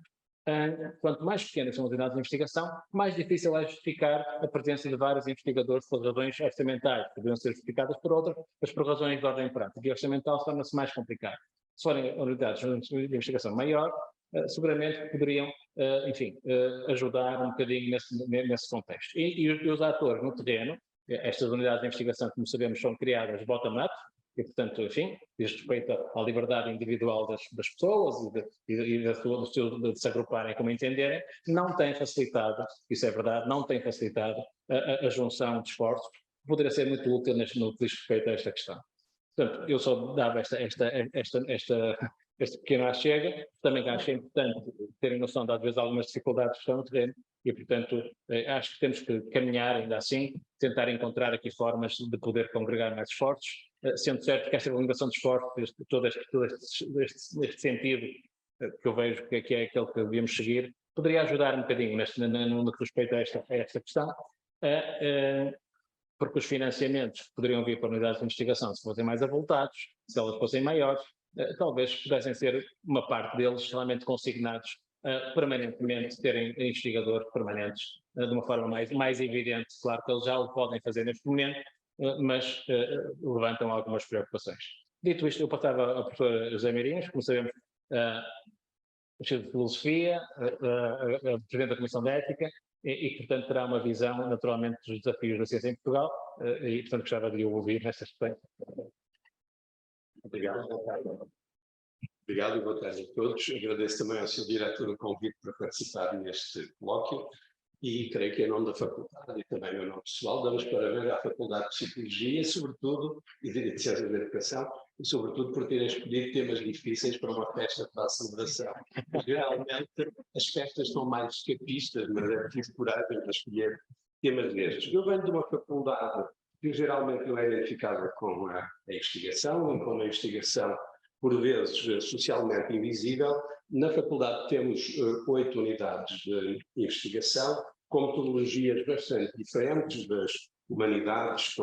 quanto mais pequenas são as unidades de investigação, mais difícil é justificar a presença de vários investigadores por razões orçamentais, que poderiam ser justificadas por outras, mas por razões de ordem prática e orçamental torna-se mais complicado. Se forem unidades de investigação maior, seguramente poderiam, enfim, ajudar um bocadinho nesse contexto. E os atores no terreno, estas unidades de investigação, como sabemos, são criadas bottom-up, e, portanto, enfim, diz respeito à liberdade individual das pessoas e de se agruparem como entenderem, não tem facilitado, isso é verdade, não tem facilitado a junção de esforços, que poderia ser muito útil no que diz respeito a esta questão. Portanto, eu só dava este pequeno chega, também acho importante terem noção de, às vezes, algumas dificuldades que estão no terreno, e, portanto, acho que temos que caminhar ainda assim, tentar encontrar aqui formas de poder congregar mais esforços, sendo certo que esta congregação de esforços, todo este sentido que eu vejo que é aquele que devíamos seguir, poderia ajudar um bocadinho no que respeita a esta questão, porque os financiamentos poderiam vir para unidades de investigação se fossem mais avultados, se elas fossem maiores, talvez pudessem ser uma parte deles realmente consignados permanentemente, terem investigadores permanentes de uma forma mais evidente. Claro que eles já o podem fazer neste momento, mas levantam algumas preocupações. Dito isto, eu passava ao professor José Meirinhos, como sabemos, chefe de filosofia, presidente da Comissão de Ética, e, portanto, terá uma visão, naturalmente, dos desafios da ciência em Portugal, e, portanto, gostava de o ouvir nesta questão. Obrigado. Obrigado e boa tarde a todos. Agradeço também ao Sr. Diretor o convite para participar neste colóquio e creio que em nome da Faculdade e também em nome pessoal damos parabéns à Faculdade de Psicologia, sobretudo, e de Ciências da Educação, e sobretudo por terem escolhido temas difíceis para uma festa para a celebração. Geralmente as festas são mais escapistas, mas é preciso coragem para escolher temas destes. Eu venho de uma faculdade que geralmente não é identificada com a investigação, e com a investigação por vezes socialmente invisível. Na faculdade temos 8 unidades de investigação, com metodologias bastante diferentes das humanidades,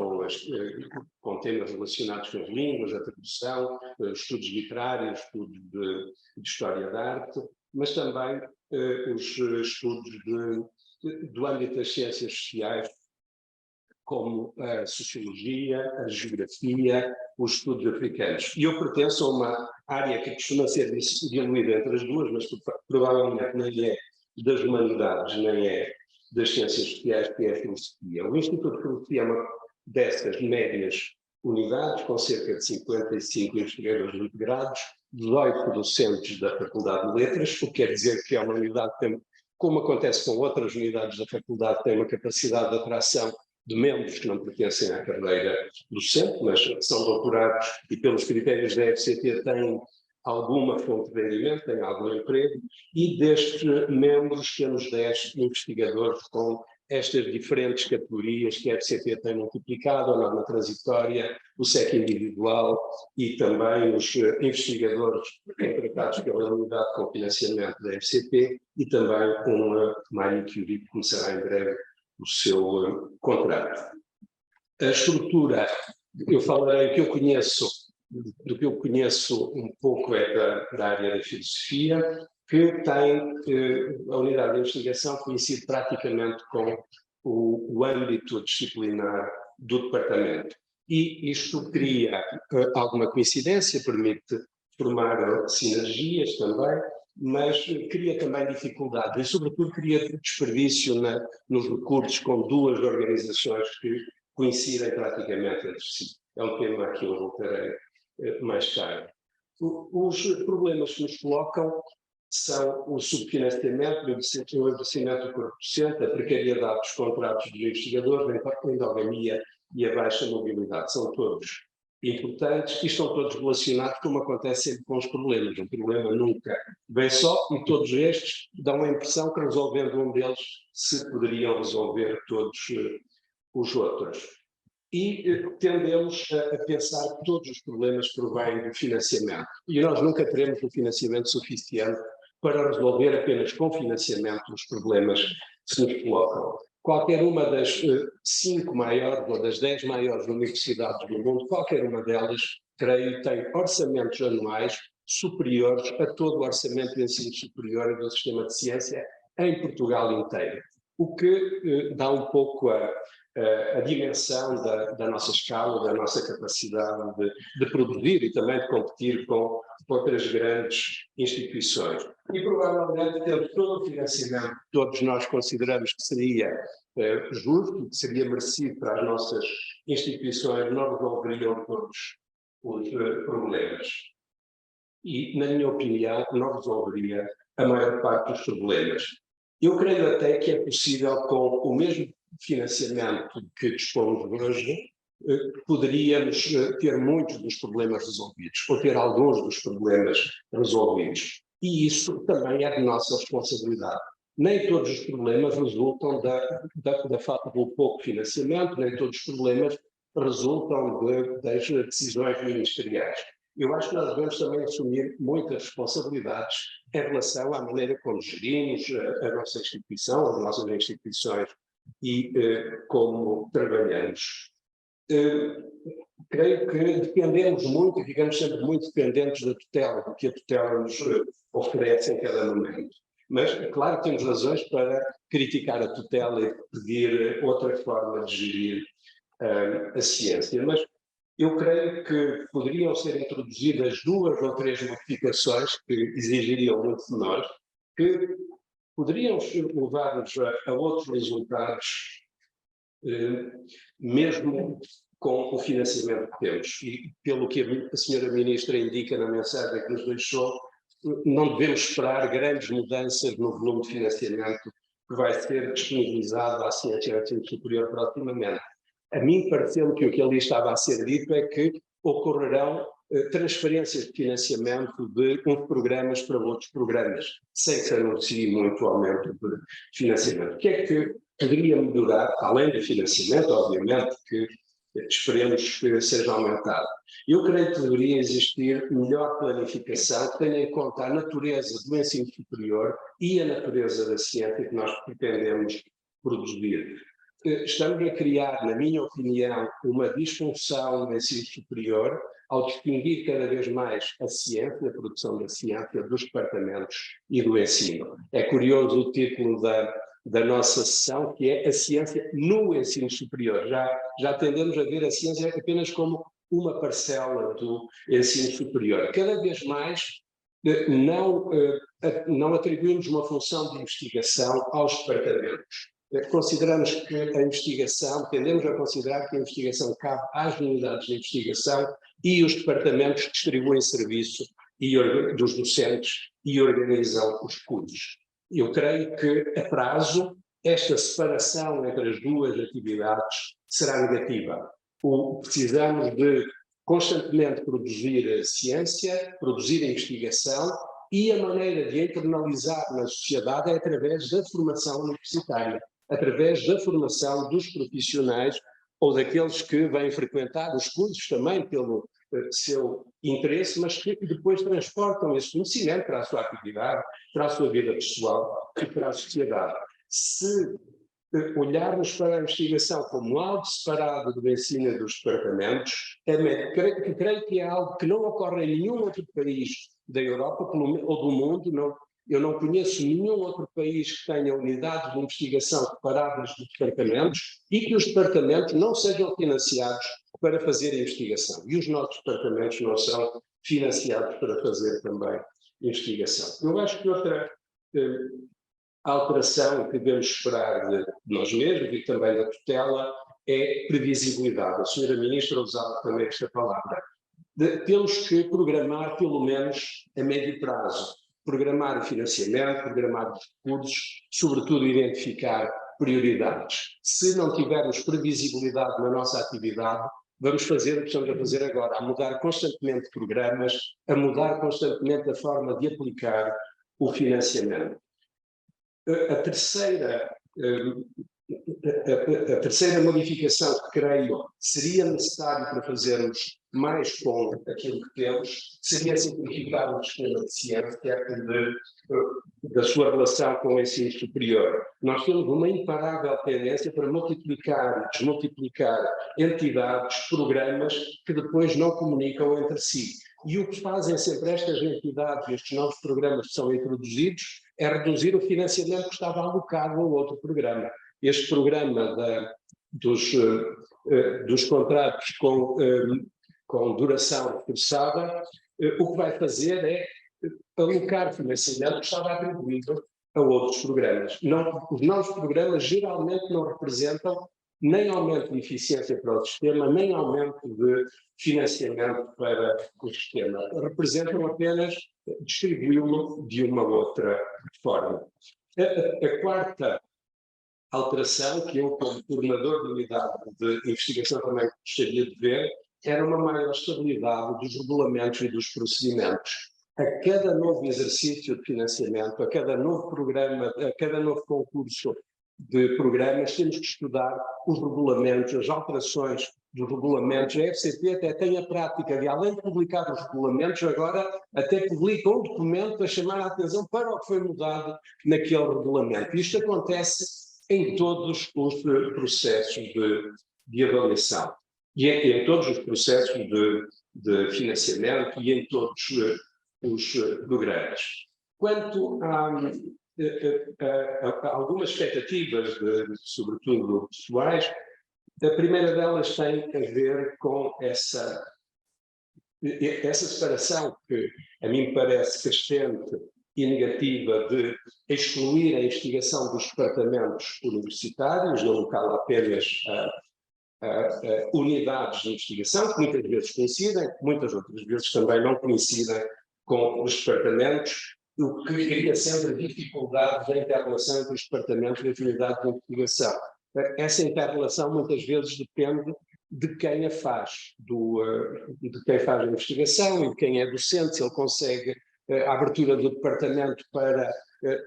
com temas relacionados com as línguas, a tradução, estudos literários, estudos de história da arte, mas também os estudos do âmbito das ciências sociais, como a sociologia, a geografia, os estudos africanos. E eu pertenço a uma área que costuma ser diluída entre as duas, mas que provavelmente nem é das humanidades, nem é das ciências sociais, que é a filosofia. O Instituto de Filosofia é uma dessas médias unidades, com cerca de 55 investigadores integrados, 18 docentes da Faculdade de Letras, o que quer dizer que é uma unidade que tem, como acontece com outras unidades da Faculdade, tem uma capacidade de atração de membros que não pertencem à carreira docente, mas são doutorados e, pelos critérios da FCT, têm alguma fonte de rendimento, têm algum emprego, e destes membros temos 10 investigadores com estas diferentes categorias que a FCP tem multiplicado, a norma transitória, o SEC individual e também os investigadores contratados pela unidade com financiamento da FCP e também uma Marie Curie que começará em breve o seu contrato. A estrutura, eu falarei do que eu conheço um pouco é da área da filosofia, que tem a unidade de investigação coincide praticamente com o âmbito disciplinar do departamento. E isto cria alguma coincidência, permite formar sinergias também, mas cria também dificuldades e, sobretudo, cria desperdício nos recursos com duas organizações que coincidem praticamente entre si. É um tema que eu voltarei mais tarde. Os problemas que nos colocam são o subfinanciamento, o envelhecimento do corpo docente, a precariedade dos contratos dos investigadores, a endogamia e a baixa mobilidade. São todos importantes e estão todos relacionados, como acontece sempre com os problemas. Um problema nunca vem só e todos estes dão a impressão que, resolvendo um deles, se poderiam resolver todos os outros. E tendemos a pensar que todos os problemas provêm do financiamento. E nós nunca teremos um financiamento suficiente para resolver apenas com financiamento os problemas que se nos colocam. Qualquer uma das 5 maiores ou das 10 maiores universidades do mundo, qualquer uma delas, creio, tem orçamentos anuais superiores a todo o orçamento de ensino superior do sistema de ciência em Portugal inteiro. O que dá um pouco a dimensão da nossa escala, da nossa capacidade de produzir e também de competir com outras grandes instituições. E provavelmente, tendo todo o financiamento que todos nós consideramos que seria justo, que seria merecido para as nossas instituições, não resolveriam todos os problemas. E, na minha opinião, não resolveria a maior parte dos problemas. Eu creio até que é possível, com o mesmo financiamento que dispomos hoje, poderíamos ter muitos dos problemas resolvidos, ou ter alguns dos problemas resolvidos. E isso também é de nossa responsabilidade. Nem todos os problemas resultam da falta do pouco financiamento, nem todos os problemas resultam das decisões ministeriais. Eu acho que nós devemos também assumir muitas responsabilidades em relação à maneira como gerimos a nossa instituição, as nossas instituições e como trabalhamos. Creio que dependemos muito e ficamos sempre muito dependentes da tutela, do que a tutela nos oferece em cada momento. Mas, claro, temos razões para criticar a tutela e pedir outra forma de gerir a ciência. Mas eu creio que poderiam ser introduzidas 2 ou 3 modificações que exigiriam muito de nós, que poderiam levar-nos a outros resultados, mesmo com o financiamento que temos. E pelo que a senhora Ministra indica na mensagem que nos deixou, não devemos esperar grandes mudanças no volume de financiamento que vai ser disponibilizado à ciência e ao ensino superior proximamente. A mim pareceu que o que ali estava a ser dito é que ocorrerão transferências de financiamento de uns programas para outros programas, sem que se anuncie muito aumento de financiamento. O que é que poderia melhorar, além do financiamento, obviamente, que esperemos que seja aumentado? Eu creio que deveria existir melhor planificação que tenha em conta a natureza do ensino superior e a natureza da ciência que nós pretendemos produzir. Estamos a criar, na minha opinião, uma disfunção no ensino superior ao distinguir cada vez mais a ciência, a produção da ciência, dos departamentos e do ensino. É curioso o título da nossa sessão, que é a ciência no ensino superior. Já tendemos a ver a ciência apenas como uma parcela do ensino superior. Cada vez mais não atribuímos uma função de investigação aos departamentos. Consideramos que a investigação, tendemos a considerar que a investigação cabe às unidades de investigação e os departamentos distribuem serviço dos docentes e organizam os cursos. Eu creio que, a prazo, esta separação entre as duas atividades será negativa. Precisamos de constantemente produzir ciência, produzir investigação, e a maneira de internalizar na sociedade é através da formação universitária. através da formação dos profissionais ou daqueles que vêm frequentar os cursos também pelo seu interesse, mas que depois transportam esse conhecimento para a sua atividade, para a sua vida pessoal e para a sociedade. Se olharmos para a investigação como algo separado do ensino e dos departamentos, creio que é algo que não ocorre em nenhum outro país da Europa ou do mundo. Eu não conheço nenhum outro país que tenha unidades de investigação separadas dos departamentos e que os departamentos não sejam financiados para fazer investigação. E os nossos departamentos não são financiados para fazer também investigação. Eu acho que outra alteração que devemos esperar de nós mesmos e também da tutela é previsibilidade. A senhora Ministra usava também esta palavra. Temos que programar, pelo menos a médio prazo, programar o financiamento, programar os recursos, sobretudo identificar prioridades. Se não tivermos previsibilidade na nossa atividade, vamos fazer o que estamos a fazer agora, a mudar constantemente programas, a mudar constantemente a forma de aplicar o financiamento. A terceira modificação que creio seria necessário para fazermos mais com aquilo que temos seria simplificar o sistema de ciência da sua relação com o ensino superior. Nós temos uma imparável tendência para multiplicar e desmultiplicar entidades, programas que depois não comunicam entre si. E o que fazem sempre estas entidades, estes novos programas que são introduzidos, é reduzir o financiamento que estava alocado a outro programa. Este programa dos contratos com duração reforçada, o que vai fazer é alocar financiamento que estava atribuído a outros programas. Os novos programas geralmente não representam nem aumento de eficiência para o sistema, nem aumento de financiamento para o sistema. Representam apenas distribuí-lo de uma outra forma. A quarta alteração, que eu, como coordenador de unidade de investigação, também gostaria de ver, era uma maior estabilidade dos regulamentos e dos procedimentos. A cada novo exercício de financiamento, a cada novo programa, a cada novo concurso de programas, temos que estudar os regulamentos, as alterações dos regulamentos. A FCP até tem a prática de, além de publicar os regulamentos, agora até publica um documento a chamar a atenção para o que foi mudado naquele regulamento. Isto acontece em todos os processos de avaliação e em todos os processos de financiamento e em todos os programas. Quanto a algumas expectativas, sobretudo pessoais, a primeira delas tem a ver com essa separação que a mim me parece crescente e negativa de excluir a investigação dos departamentos universitários, não local apenas unidades de investigação, que muitas vezes coincidem, muitas outras vezes também não coincidem com os departamentos, o que cria sempre dificuldades da interrelação entre os departamentos e as unidades de investigação. Essa interrelação muitas vezes depende de quem a faz, de quem faz a investigação e de quem é docente, se ele consegue a abertura do departamento para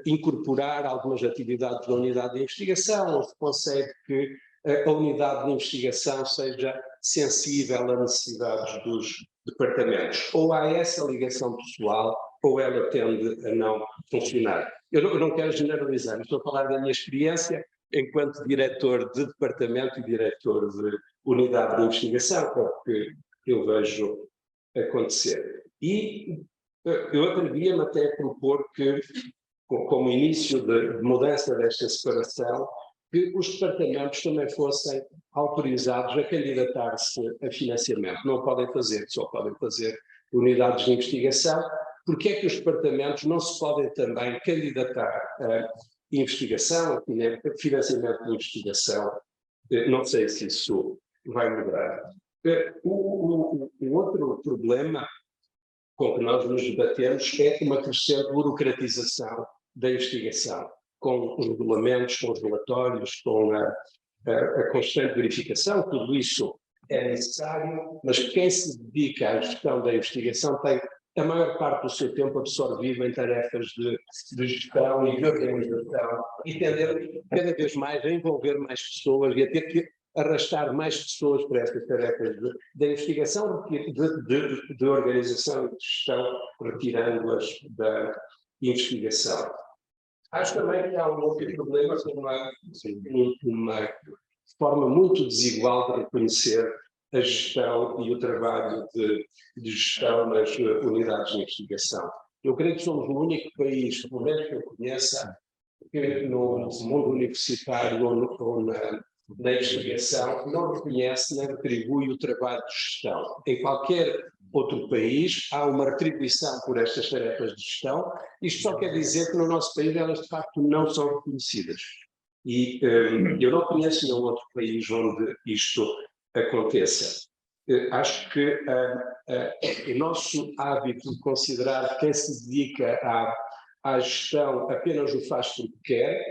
incorporar algumas atividades da unidade de investigação, ou se consegue que a unidade de investigação seja sensível às necessidades dos departamentos. Ou há essa ligação pessoal, ou ela tende a não funcionar. Eu não quero generalizar, estou a falar da minha experiência enquanto diretor de departamento e diretor de unidade de investigação, é o que eu vejo acontecer. E eu atrevia-me até a propor que, como início de mudança desta separação, que os departamentos também fossem autorizados a candidatar-se a financiamento. Não podem fazer, só podem fazer unidades de investigação. Porque é que os departamentos não se podem também candidatar a investigação, a financiamento de investigação? Não sei se isso vai mudar. O outro problema com que nós nos debatemos é uma crescente burocratização da investigação, com os regulamentos, com os relatórios, com a constante verificação. Tudo isso é necessário, mas quem se dedica à gestão da investigação tem a maior parte do seu tempo absorvido em tarefas de gestão e de organização e tender cada vez mais a envolver mais pessoas e a ter que arrastar mais pessoas para estas tarefas de investigação, de organização e de gestão, retirando-as da investigação. Acho também que há um outro problema com uma forma muito desigual de reconhecer a gestão e o trabalho de gestão nas unidades de investigação. Eu creio que somos o único país, pelo menos que eu conheça, que no mundo universitário ou na investigação não reconhece nem retribui o trabalho de gestão. Em qualquer outro país há uma retribuição por estas tarefas de gestão. Isto só quer dizer que no nosso país elas de facto não são reconhecidas. E eu não conheço nenhum outro país onde isto aconteça. Acho que o nosso hábito de considerar quem se dedica à gestão apenas o faz porque quer,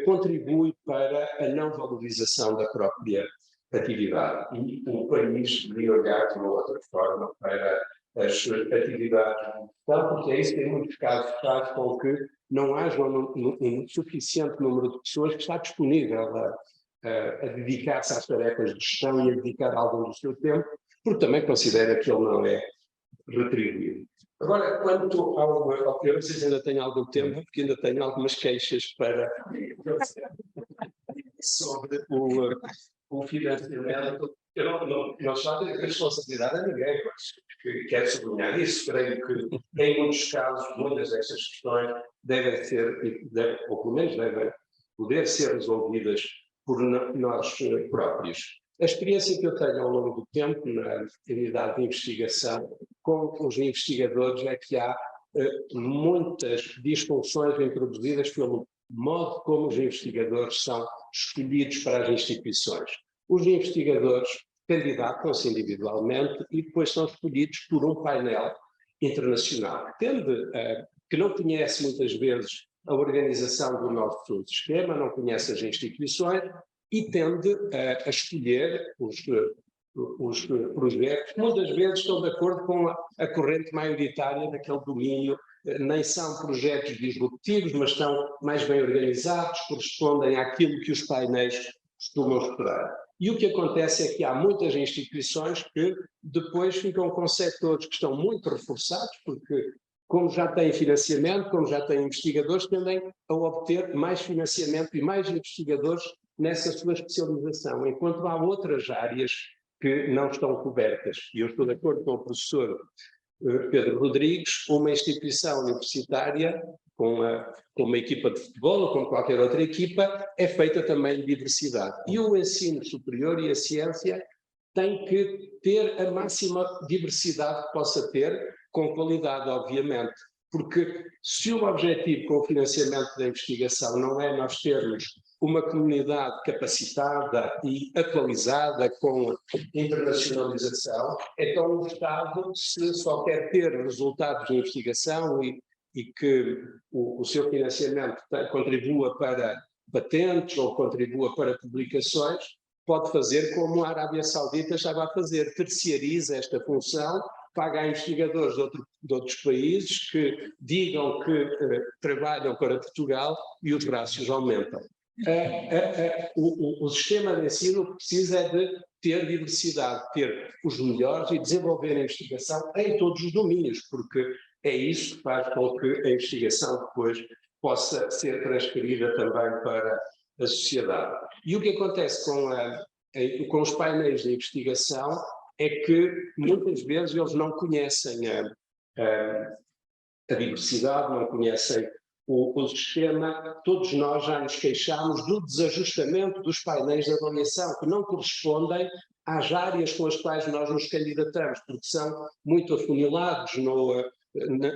contribui para a não valorização da própria atividade. E o país deveria olhar de uma outra forma para as atividades de gestão, porque é isso que em muitos casos faz com que não haja um suficiente número de pessoas que está disponível a dedicar-se às tarefas de gestão e a dedicar algum do seu tempo, porque também considera que ele não é retribuído. Agora, quanto ao... Eu não sei se ainda tenho algum tempo, porque ainda tenho algumas queixas para sobre o financiamento. Eu não estou a ter responsabilidade a ninguém, mas quero sublinhar isso. Creio que, em muitos casos, muitas destas questões devem ser, ou pelo menos devem poder ser resolvidas por nós próprios. A experiência que eu tenho ao longo do tempo na unidade de investigação com os investigadores é que há muitas disfunções introduzidas pelo modo como os investigadores são escolhidos para as instituições. Os investigadores candidatam-se individualmente e depois são escolhidos por um painel internacional, que não conhece muitas vezes a organização do nosso sistema, não conhece as instituições e tende a escolher os projetos, que muitas vezes estão de acordo com a corrente maioritária daquele domínio. Nem são projetos disruptivos, mas estão mais bem organizados, correspondem àquilo que os painéis costumam esperar. E o que acontece é que há muitas instituições que depois ficam com setores que estão muito reforçados, porque como já têm financiamento, como já têm investigadores, tendem a obter mais financiamento e mais investigadores nessa sua especialização, enquanto há outras áreas que não estão cobertas. E eu estou de acordo com o professor Pedro Rodrigues, uma instituição universitária com uma equipa de futebol ou com qualquer outra equipa é feita também de diversidade. E o ensino superior e a ciência têm que ter a máxima diversidade que possa ter, com qualidade, obviamente. Porque se o objetivo com o financiamento da investigação não é nós termos uma comunidade capacitada e atualizada com internacionalização, então o Estado, se só quer ter resultados de investigação e que o seu financiamento contribua para patentes ou contribua para publicações, pode fazer como a Arábia Saudita estava a fazer, terciariza esta função, paga a investigadores de outros países que digam que trabalham para Portugal e os rácios aumentam. O sistema de ensino precisa de ter diversidade, ter os melhores e desenvolver a investigação em todos os domínios, porque é isso que faz com que a investigação depois possa ser transferida também para a sociedade. E o que acontece com os painéis de investigação é que muitas vezes eles não conhecem a diversidade, não conhecem o sistema. Todos nós já nos queixámos do desajustamento dos painéis de avaliação, que não correspondem às áreas com as quais nós nos candidatamos, porque são muito afunilados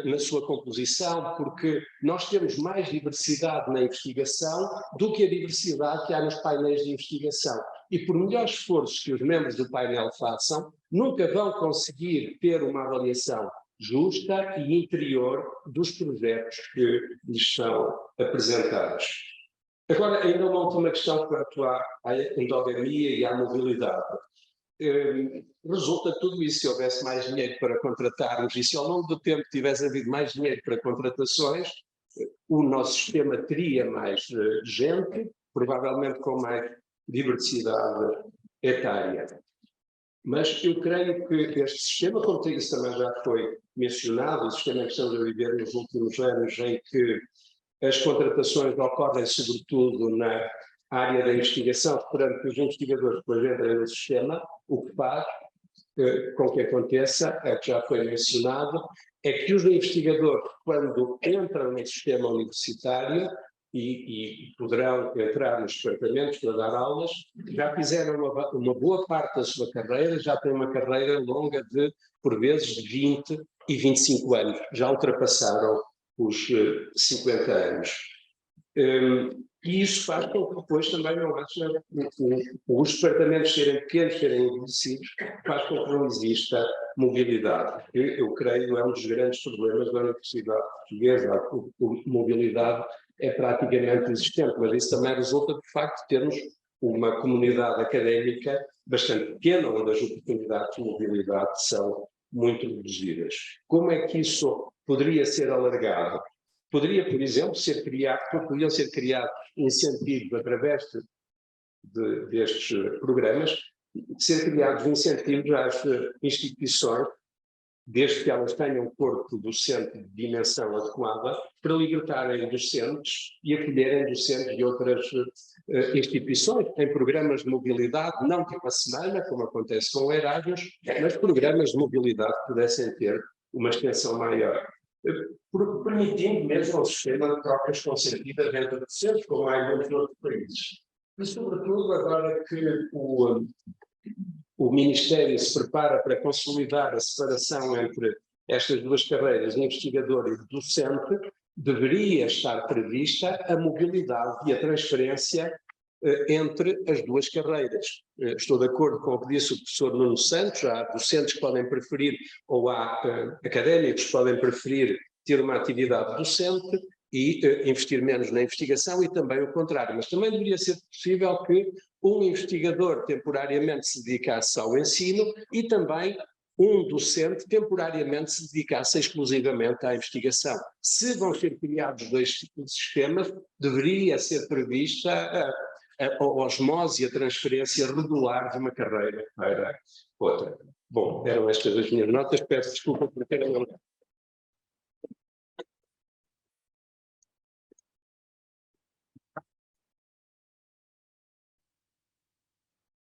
na sua composição, porque nós temos mais diversidade na investigação do que a diversidade que há nos painéis de investigação. E por melhores esforços que os membros do painel façam, nunca vão conseguir ter uma avaliação justa e interior dos projetos que lhes são apresentados. Agora, ainda uma última questão quanto à endogamia e à mobilidade. resulta tudo isso. Se houvesse mais dinheiro para contratarmos e se ao longo do tempo tivesse havido mais dinheiro para contratações, o nosso sistema teria mais gente, provavelmente com mais diversidade etária. Mas eu creio que este sistema, como isso também já foi mencionado, o sistema que estamos a viver nos últimos anos, em que as contratações ocorrem sobretudo na área da investigação, esperando que os investigadores depois entrem no sistema, o que faz com que aconteça, é que já foi mencionado, é que os investigadores, quando entram no sistema universitário e poderão entrar nos departamentos para dar aulas, já fizeram uma boa parte da sua carreira, já têm uma carreira longa de, por vezes, de 20 e 25 anos, já ultrapassaram os 50 anos. E isso faz com que depois também não haja os departamentos serem pequenos, serem envelhecidos, faz com que não exista mobilidade. Eu creio é um dos grandes problemas da Universidade Portuguesa. A mobilidade é praticamente inexistente, mas isso também resulta do facto de termos uma comunidade académica bastante pequena, onde as oportunidades de mobilidade são muito reduzidas. Como é que isso poderia ser alargado? Poderia, por exemplo, poderiam ser criados incentivos através destes programas, ser criados incentivos às instituições, desde que elas tenham um corpo docente de dimensão adequada, para libertarem docentes e acolherem docentes de outras instituições. Tem programas de mobilidade, não tipo a semana, como acontece com o Erasmus, mas programas de mobilidade que pudessem ter uma extensão maior, permitindo mesmo ao sistema de trocas consentidas entre docentes, como há em muitos outros países. E, sobretudo, agora que o Ministério se prepara para consolidar a separação entre estas duas carreiras, investigador e docente, deveria estar prevista a mobilidade e a transferência entre as duas carreiras. Estou de acordo com o que disse o professor Nuno Santos, há docentes que podem preferir, ou há académicos que podem preferir ter uma atividade docente e investir menos na investigação, e também o contrário. Mas também deveria ser possível que um investigador temporariamente se dedicasse ao ensino e também um docente temporariamente se dedicasse exclusivamente à investigação. Se vão ser criados dois sistemas, deveria ser prevista a osmose e a transferência regular de uma carreira para outra. Bom, eram estas as minhas notas, peço desculpa por ter alongado.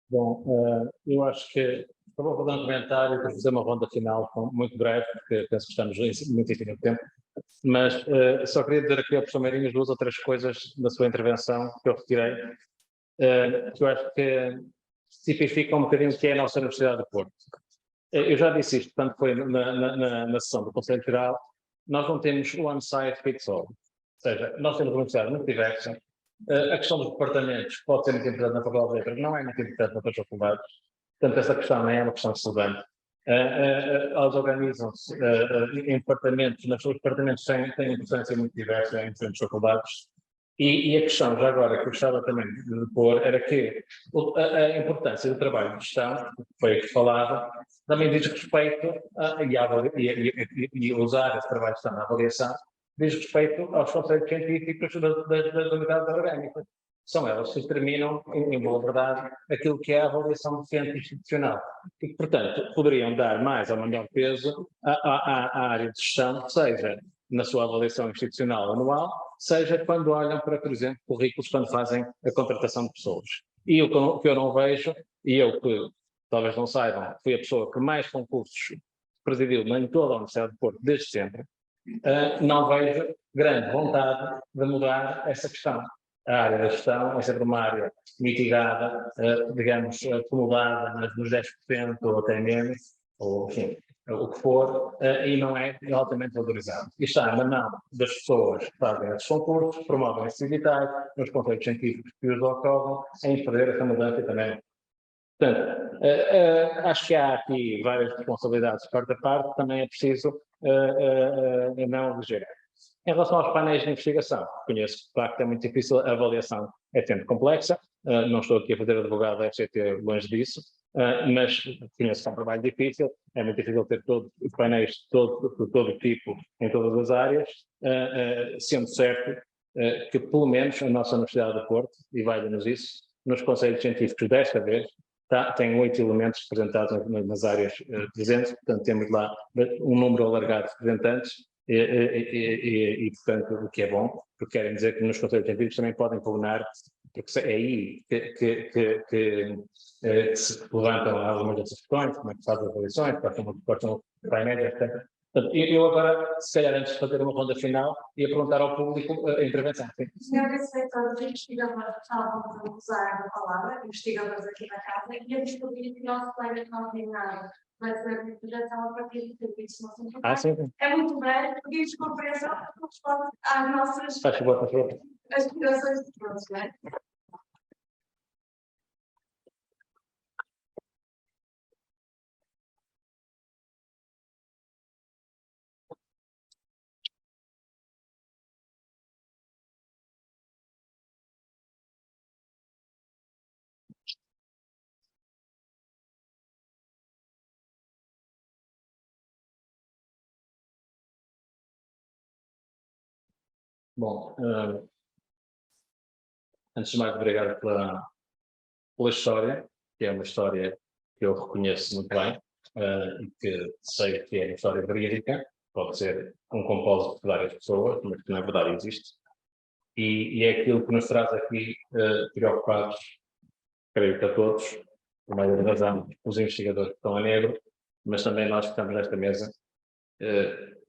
Bom, eu acho que vou fazer um comentário e depois fazer uma ronda final muito breve, porque penso que estamos muito em cima do tempo, mas só queria dizer aqui ao professor Meirinhos duas ou três coisas da sua intervenção que eu retirei, que eu acho que tipificam um bocadinho o que é a nossa Universidade do Porto. Eu já disse isto quando foi na sessão do Conselho Geral, nós não temos one size fits all, ou seja, nós temos uma universidade muito diversa. A questão dos departamentos pode ser muito importante na Faculdade de Letras, não é muito importante nas outras faculdades, portanto essa questão não é uma questão estudante. Elas organizam-se em departamentos, nos seus departamentos têm importância muito diversa em diferentes faculdades, e a questão, já agora, que eu gostava também de pôr, era que a importância do trabalho de gestão, que foi o que falava, também diz respeito e usar esse trabalho de gestão na avaliação, diz respeito aos conceitos científicos das unidades orgânicas. São elas que determinam, em boa verdade, aquilo que é a avaliação docente institucional. E que, portanto, poderiam dar mais ou menor peso à área de gestão, seja na sua avaliação institucional anual, seja quando olham para, por exemplo, currículos, quando fazem a contratação de pessoas. E o que eu não vejo, e eu que talvez não saibam, fui a pessoa que mais concursos presidiu em toda a Universidade de Porto desde sempre, não vejo grande vontade de mudar essa questão. A área da gestão é sempre uma área mitigada, digamos, acomodada nos 10% ou até menos, ou enfim, o que for, e não é altamente valorizado. E está na mão das pessoas que fazem esses concursos, promovem esses editais, nos conceitos científicos que os ocorram, em fazer essa mudança também. Portanto, acho que há aqui várias responsabilidades de parte a parte, também é preciso não exagerar. Em relação aos painéis de investigação, conheço que de facto é muito difícil, a avaliação é sempre complexa, não estou aqui a fazer advogado da FCT longe disso, mas conheço que é um trabalho difícil, é muito difícil ter painéis de todo tipo em todas as áreas, sendo certo que pelo menos a nossa Universidade do Porto, e valha-nos isso, nos conselhos científicos desta vez, tem 8 elementos representados nas áreas presentes, portanto temos lá um número alargado de representantes e, portanto, o que é bom, porque querem dizer que nos conselhos científicos também podem pugnar, porque é aí que se levantam algumas dessas questões, como é que se fazem as avaliações, quais são os painéis, etc. Portanto, eu agora, se calhar antes de fazer uma ronda final, ia perguntar ao público a intervenção. Senhores diretores e investigadores que estavam a usar a palavra, investigadores aqui na casa, e a descobrir que o nosso colega que não tem nada vai fazer a apresentação a partir de serviços no assunto. Sim. É muito breve, pedimos compreensão porque responde às nossas Faz favor. aspirações de todos, não é? Bom, antes de mais, obrigado pela história, que é uma história que eu reconheço muito bem e que sei que é uma história verídica, pode ser um compósito de várias pessoas, mas que na verdade existe. E é aquilo que nos traz aqui preocupados, creio que a todos, por maioria da razão, os investigadores que estão a negro, mas também nós que estamos nesta mesa.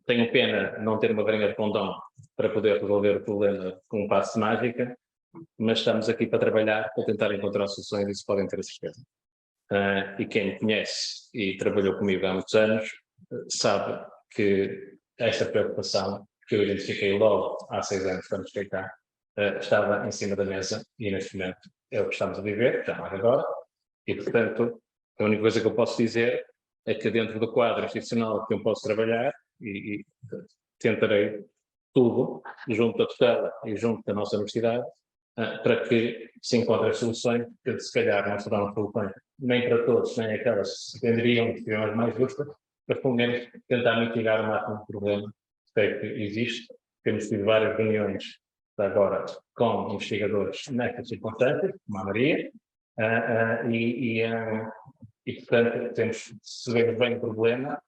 Tenho pena não ter uma varinha de condão para poder resolver o problema com um passo de mágica, mas estamos aqui para trabalhar, para tentar encontrar soluções, e isso podem ter a certeza. E quem me conhece e trabalhou comigo há muitos anos, sabe que esta preocupação, que eu identifiquei logo há 6 anos quando cheguei cá, estava em cima da mesa e neste momento é o que estamos a viver, já mais agora, e portanto a única coisa que eu posso dizer é que dentro do quadro institucional que eu posso trabalhar e tentarei tudo junto da tutela e junto da nossa universidade para que se encontrem soluções que se calhar não serão soluções nem para todos, nem aquelas que se tenderiam que seriam as mais justas, mas pelo menos tentar mitigar o máximo de problema sei que existe. Temos tido várias reuniões agora com investigadores nestas circunstâncias, como a Maria, e portanto temos, se vemos bem o problema,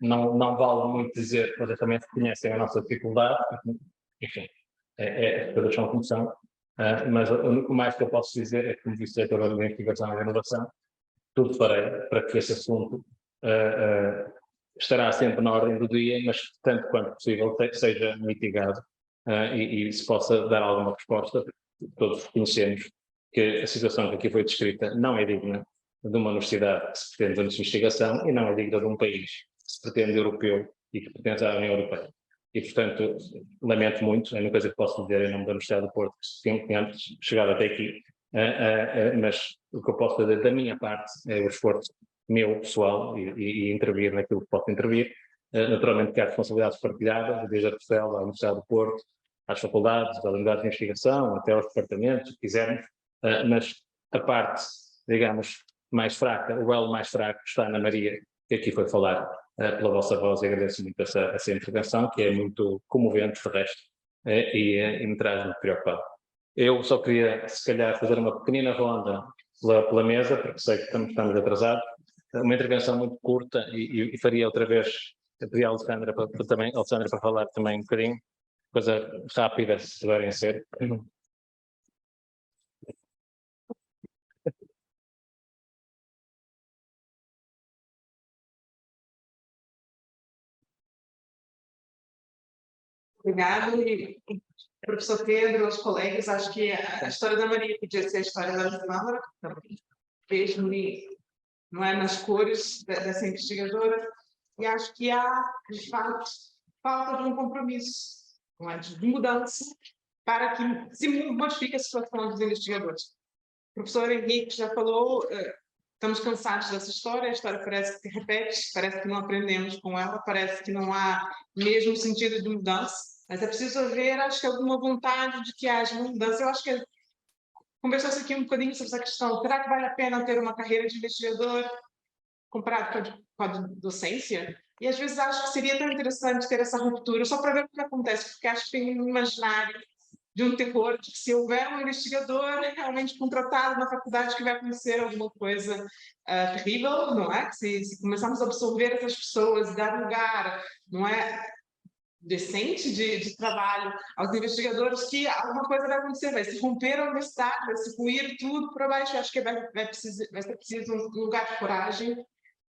não vale muito dizer que eles também reconhecem a nossa dificuldade, enfim, as coisas são como são, mas o mais que eu posso dizer é que, como vice-diretor da Investigação e Inovação, tudo farei para que esse assunto estará sempre na ordem do dia, mas tanto quanto possível seja mitigado e se possa dar alguma resposta. Todos reconhecemos que a situação que aqui foi descrita não é digna de uma universidade que se pretende de investigação e não é digna de um país que se pretende europeu e que pertence à União Europeia. E, portanto, lamento muito, é uma coisa que posso dizer em nome da Universidade do Porto, que tenho chegado até aqui, mas o que eu posso fazer da minha parte é o esforço meu, pessoal, e intervir naquilo que posso intervir. Naturalmente que há responsabilidades partilhadas, desde a tutela à Universidade do Porto, às faculdades, às unidades de investigação, até aos departamentos, se quisermos, mas a parte, digamos, mais fraca, o elo mais fraco está na Maria, que aqui foi falar pela vossa voz, e agradeço muito essa intervenção, que é muito comovente, de resto, e me traz muito preocupado. Eu só queria, se calhar, fazer uma pequenina ronda pela mesa, porque sei que estamos atrasados, uma intervenção muito curta e faria outra vez, eu pedi à Alexandra para falar também um bocadinho, coisa rápida, se puderem ser. Obrigado. E, professor Pedro, aos colegas, acho que a história da Maria podia ser a história da Alexandra, vejo-me, não é, nas cores dessa investigadora, e acho que há, de fato, falta de um compromisso, não é, de mudança, para que se modifique a situação dos investigadores. O professor Henrique já falou, estamos cansados dessa história, a história parece que se repete, parece que não aprendemos com ela, parece que não há mesmo sentido de mudança, mas é preciso haver, acho que, alguma vontade de que haja uma mudança. Eu acho que conversasse aqui um bocadinho sobre essa questão. Será que vale a pena ter uma carreira de investigador comparado com a docência? E às vezes acho que seria tão interessante ter essa ruptura, só para ver o que acontece, porque acho que tem um imaginário de um terror, de que se houver um investigador realmente contratado na faculdade que vai acontecer alguma coisa terrível, não é? Se começarmos a absorver essas pessoas, dar lugar, não é, decente de trabalho aos investigadores, que alguma coisa vai acontecer, vai se romper a universidade, vai se ruir tudo para baixo. Eu acho que vai ser preciso um lugar de coragem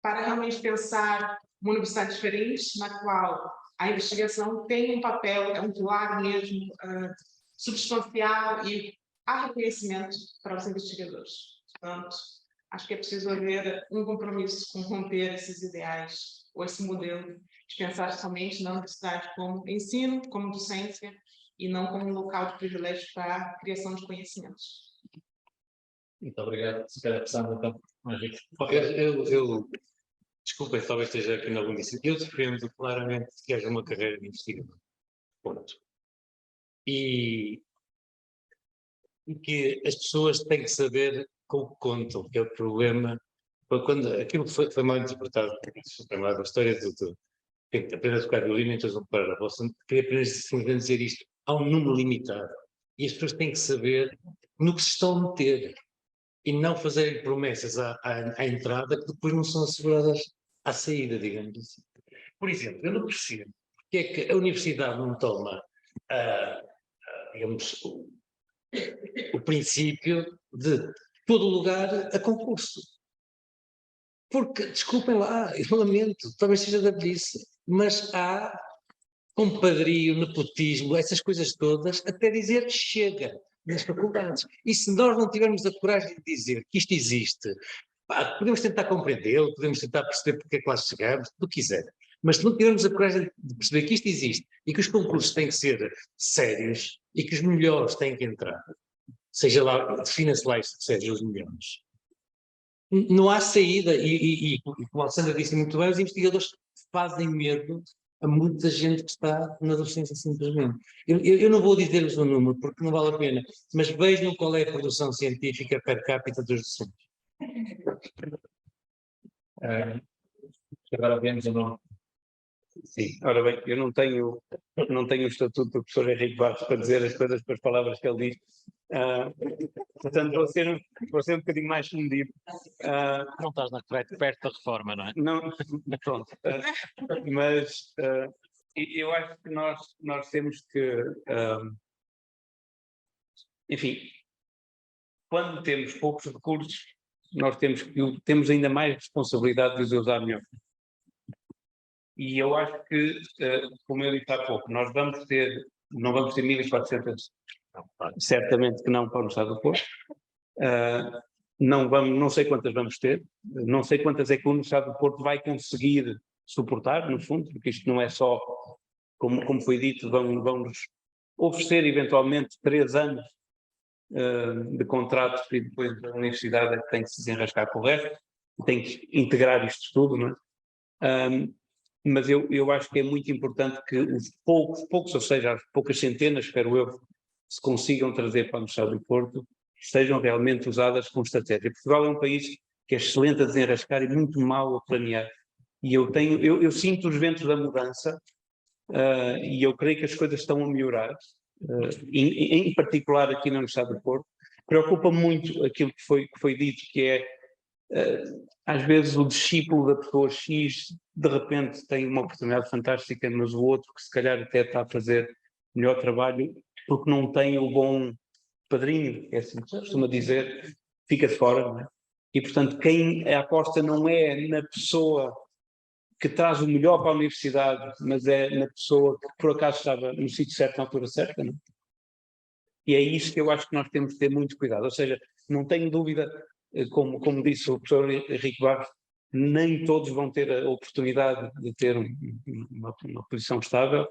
para realmente pensar uma universidade diferente, na qual a investigação tem um papel, é um pilar mesmo substancial, e há reconhecimento para os investigadores. Portanto, acho que é preciso haver um compromisso com romper esses ideais, ou esse modelo, de pensar somente na universidade como ensino, como docência, e não como um local de privilégio para a criação de conhecimentos. Muito obrigado. Se calhar precisamos então. Desculpem, talvez esteja aqui na abundância. Eu defendo claramente que haja uma carreira de investigador. Ponto. E que as pessoas têm que saber com o que contam, que é o problema. Quando aquilo foi mal interpretado, a história do apenas tocar violino, então não parar a vossa. Queria apenas dizer isto. Há um número limitado. E as pessoas têm que saber no que se estão a meter. E não fazerem promessas à entrada que depois não são asseguradas à saída, digamos assim. Por exemplo, eu não percebo porque é que a universidade não toma, digamos, o princípio de todo lugar a concurso. Porque, desculpem lá, eu lamento, talvez seja da velhice, mas há compadrio, nepotismo, essas coisas todas, até dizer chega nas faculdades. E se nós não tivermos a coragem de dizer que isto existe, podemos tentar compreendê-lo, podemos tentar perceber porque é que lá chegamos, do que quiser. Mas se não tivermos a coragem de perceber que isto existe e que os concursos têm que ser sérios e que os melhores têm que entrar, seja lá, defina-se lá isto que sejam os melhores, não há saída. E como a Alessandra disse muito bem, os investigadores fazem medo a muita gente que está na docência simplesmente. Eu não vou dizer-vos o número, porque não vale a pena, mas vejam qual é a produção científica per capita dos docentes. Agora vemos o nome. Sim, ora bem, eu não tenho o estatuto do professor Henrique Barros para dizer as coisas com as palavras que ele diz, portanto vou ser um bocadinho mais comedido. Não estás perto da reforma, não é? Não, pronto, mas eu acho que nós temos que, enfim, quando temos poucos recursos, nós temos ainda mais responsabilidade de os usar melhor. E eu acho que, como eu disse há pouco, não vamos ter 1.400, certamente que não para o Estado do Porto, não sei quantas vamos ter, não sei quantas é que o Estado do Porto vai conseguir suportar, no fundo, porque isto não é só, como foi dito, vão-nos oferecer eventualmente 3 anos de contratos e depois a universidade é que tem que se desenrascar com o resto, tem que integrar isto tudo, não é? Mas eu acho que é muito importante que os poucos, ou seja, as poucas centenas, espero eu, se consigam trazer para o Estado do Porto, sejam realmente usadas com estratégia. Portugal é um país que é excelente a desenrascar e muito mau a planear. E eu sinto os ventos da mudança e eu creio que as coisas estão a melhorar, em particular aqui na Universidade do Porto. Preocupa muito aquilo que foi dito, que é às vezes o discípulo da pessoa X de repente tem uma oportunidade fantástica, mas o outro que se calhar até está a fazer melhor trabalho porque não tem o bom padrinho, é assim que se costuma dizer, fica de fora, não é? E portanto quem aposta não é na pessoa que traz o melhor para a universidade, mas é na pessoa que por acaso estava no sítio certo na altura certa, não é? E é isso que eu acho que nós temos de ter muito cuidado, ou seja, não tenho dúvida, como disse o professor Henrique Barros, nem todos vão ter a oportunidade de ter uma posição estável,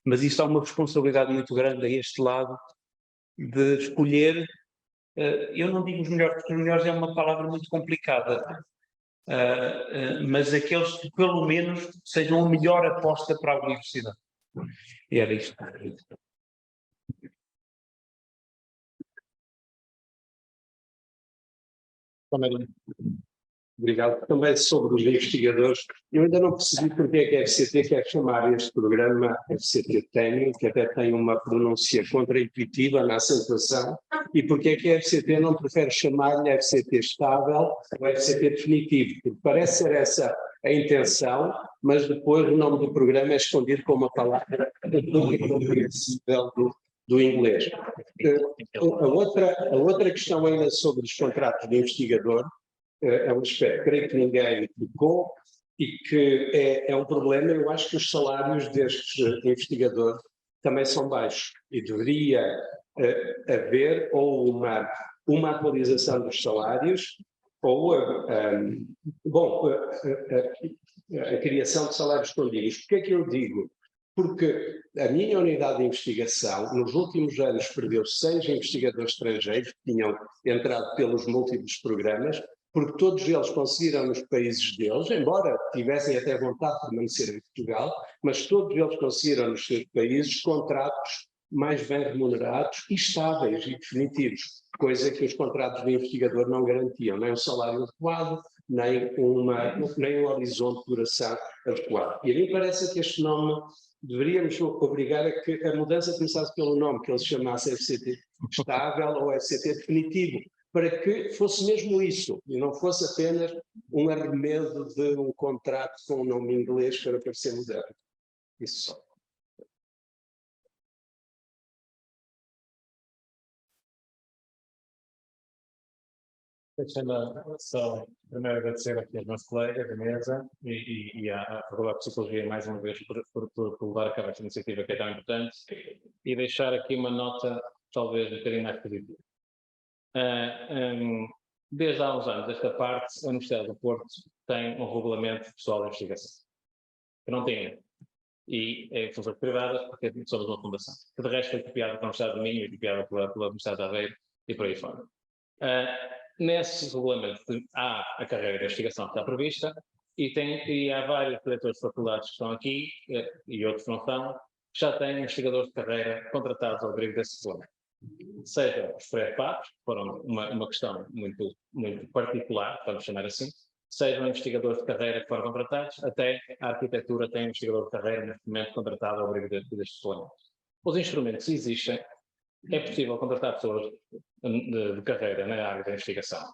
mas isso há uma responsabilidade muito grande a este lado de escolher, eu não digo os melhores, porque os melhores é uma palavra muito complicada, mas aqueles que pelo menos sejam a melhor aposta para a universidade. E era isto. Obrigado. Também sobre os investigadores, eu ainda não percebi porque é que a FCT quer chamar este programa FCT Tenure, que até tem uma pronúncia contraintuitiva na acentuação, e porque é que a FCT não prefere chamar-lhe FCT estável ou FCT definitivo, porque parece ser essa a intenção, mas depois o nome do programa é escondido com uma palavra incompreensível do inglês. A outra questão ainda sobre os contratos de investigador, é um aspecto, creio que ninguém tocou e que é um problema. Eu acho que os salários destes investigadores também são baixos e deveria haver ou uma atualização dos salários ou a criação de salários condignos. Porquê é que eu digo? Porque a minha unidade de investigação, nos últimos anos, perdeu 6 investigadores estrangeiros que tinham entrado pelos múltiplos programas, porque todos eles conseguiram nos países deles, embora tivessem até vontade de permanecer em Portugal, mas todos eles conseguiram nos seus países contratos mais bem remunerados e estáveis e definitivos, coisa que os contratos de investigador não garantiam, nem um salário adequado, nem um horizonte de duração adequado. E a mim parece que este nome deveríamos obrigar a que a mudança começasse pelo nome, que eles chamassem FCT estável ou FCT definitivo, para que fosse mesmo isso, e não fosse apenas um arremedo de um contrato com um nome inglês para parecer moderno. Isso só. Deixa-me só primeiro agradecer aqui aos meus colegas da mesa e à Faculdade de Psicologia mais uma vez por levar a cabo esta iniciativa que é tão importante e deixar aqui uma nota talvez um bocadinho mais positiva. Desde há uns anos, esta parte, a Universidade do Porto tem um regulamento pessoal de investigação, que não tem e é funções privadas, porque somos uma fundação, que de resto foi copiada pela Universidade do Minho e copiada pela Universidade de Aveiro e por aí fora. Nesse regulamento há a carreira de investigação que está prevista e há vários diretores de faculdades que estão aqui e outros que não estão, que já têm investigadores de carreira contratados ao abrigo desse regulamento. Seja os pré-pares, que foram uma questão muito, muito particular, vamos chamar assim, sejam investigadores de carreira que foram contratados, até a arquitetura tem investigador de carreira neste momento contratado ao abrigo destes regulamentos. Os instrumentos existem, é possível contratar pessoas de carreira na área da investigação.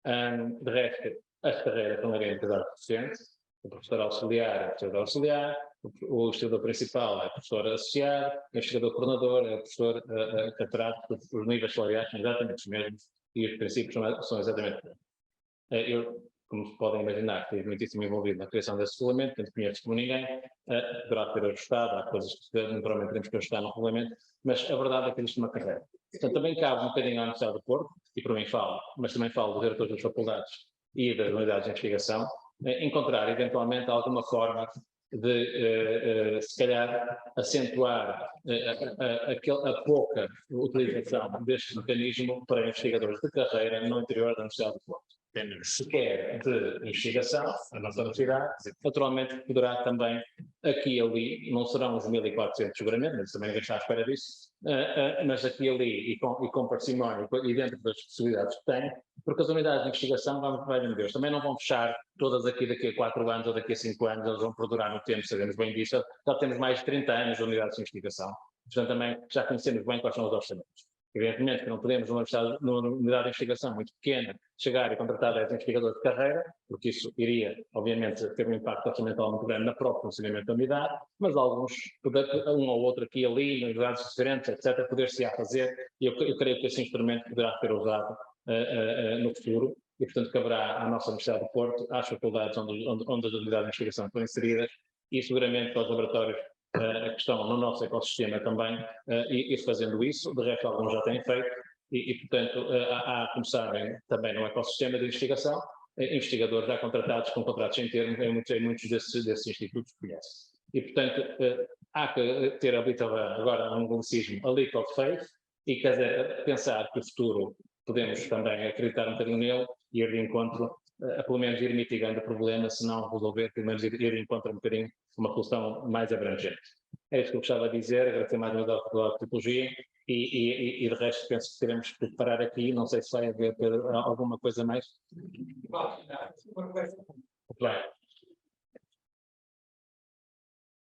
De resto, as carreiras estão orientadas ao docente, o professor auxiliar é o professor auxiliar, o investigador principal é o professor associado, o investigador coordenador é o professor catedrático. Os níveis salariais são exatamente os mesmos e os princípios são exatamente os mesmos. Eu, como se podem imaginar, estive muitíssimo envolvido na criação desse regulamento, tanto conheço como ninguém, poderá ter ajustado, há coisas que naturalmente teremos que ajustar no regulamento, mas a verdade é que existe uma carreira. Portanto, também cabe um bocadinho à Universidade do Porto, e por mim falo, mas também falo dos diretores das faculdades e das unidades de investigação, encontrar eventualmente alguma forma de, se calhar, acentuar a pouca utilização deste mecanismo para investigadores de carreira no interior da Universidade do Porto. Se quer de investigação, a nossa universidade, naturalmente poderá também, aqui e ali, não serão os 1.400 seguramente, mas também ninguém está à espera disso, mas aqui e ali, e com parcimónio, e dentro das possibilidades que tem, porque as unidades de investigação, vamos Deus, também não vão fechar todas aqui daqui a 4 anos ou daqui a 5 anos, elas vão perdurar no tempo, sabemos bem disso, já temos mais de 30 anos de unidades de investigação, portanto também já conhecemos bem quais são os orçamentos. Evidentemente que não podemos, numa unidade de investigação muito pequena, chegar e contratar 10 investigadores de carreira, porque isso iria, obviamente, ter um impacto orçamental muito grande no próprio funcionamento da unidade, mas alguns, um ou outro aqui e ali, em unidades diferentes, etc., poder-se-á fazer, e eu creio que esse instrumento poderá ser usado no futuro, e, portanto, caberá à nossa Universidade do Porto, às faculdades onde as unidades de investigação estão inseridas, e seguramente aos laboratórios que estão no nosso ecossistema também, e fazendo isso, de resto alguns já têm feito, e portanto, há a começarem também no ecossistema de investigação, investigadores já contratados com contratos sem termo, em muitos desses institutos que conhecem. E portanto, há que ter agora um anglicismo, a leap of faith, e quer dizer, pensar que o futuro podemos também acreditar um bocadinho nele e ir de encontro, pelo menos ir mitigando o problema, se não resolver, pelo menos ir de encontro um bocadinho uma solução mais abrangente. É isso que eu gostava de dizer, agradecer mais uma vez à Faculdade de Psicologia E de resto penso que teremos que parar aqui, não sei se vai haver alguma coisa mais. Claro.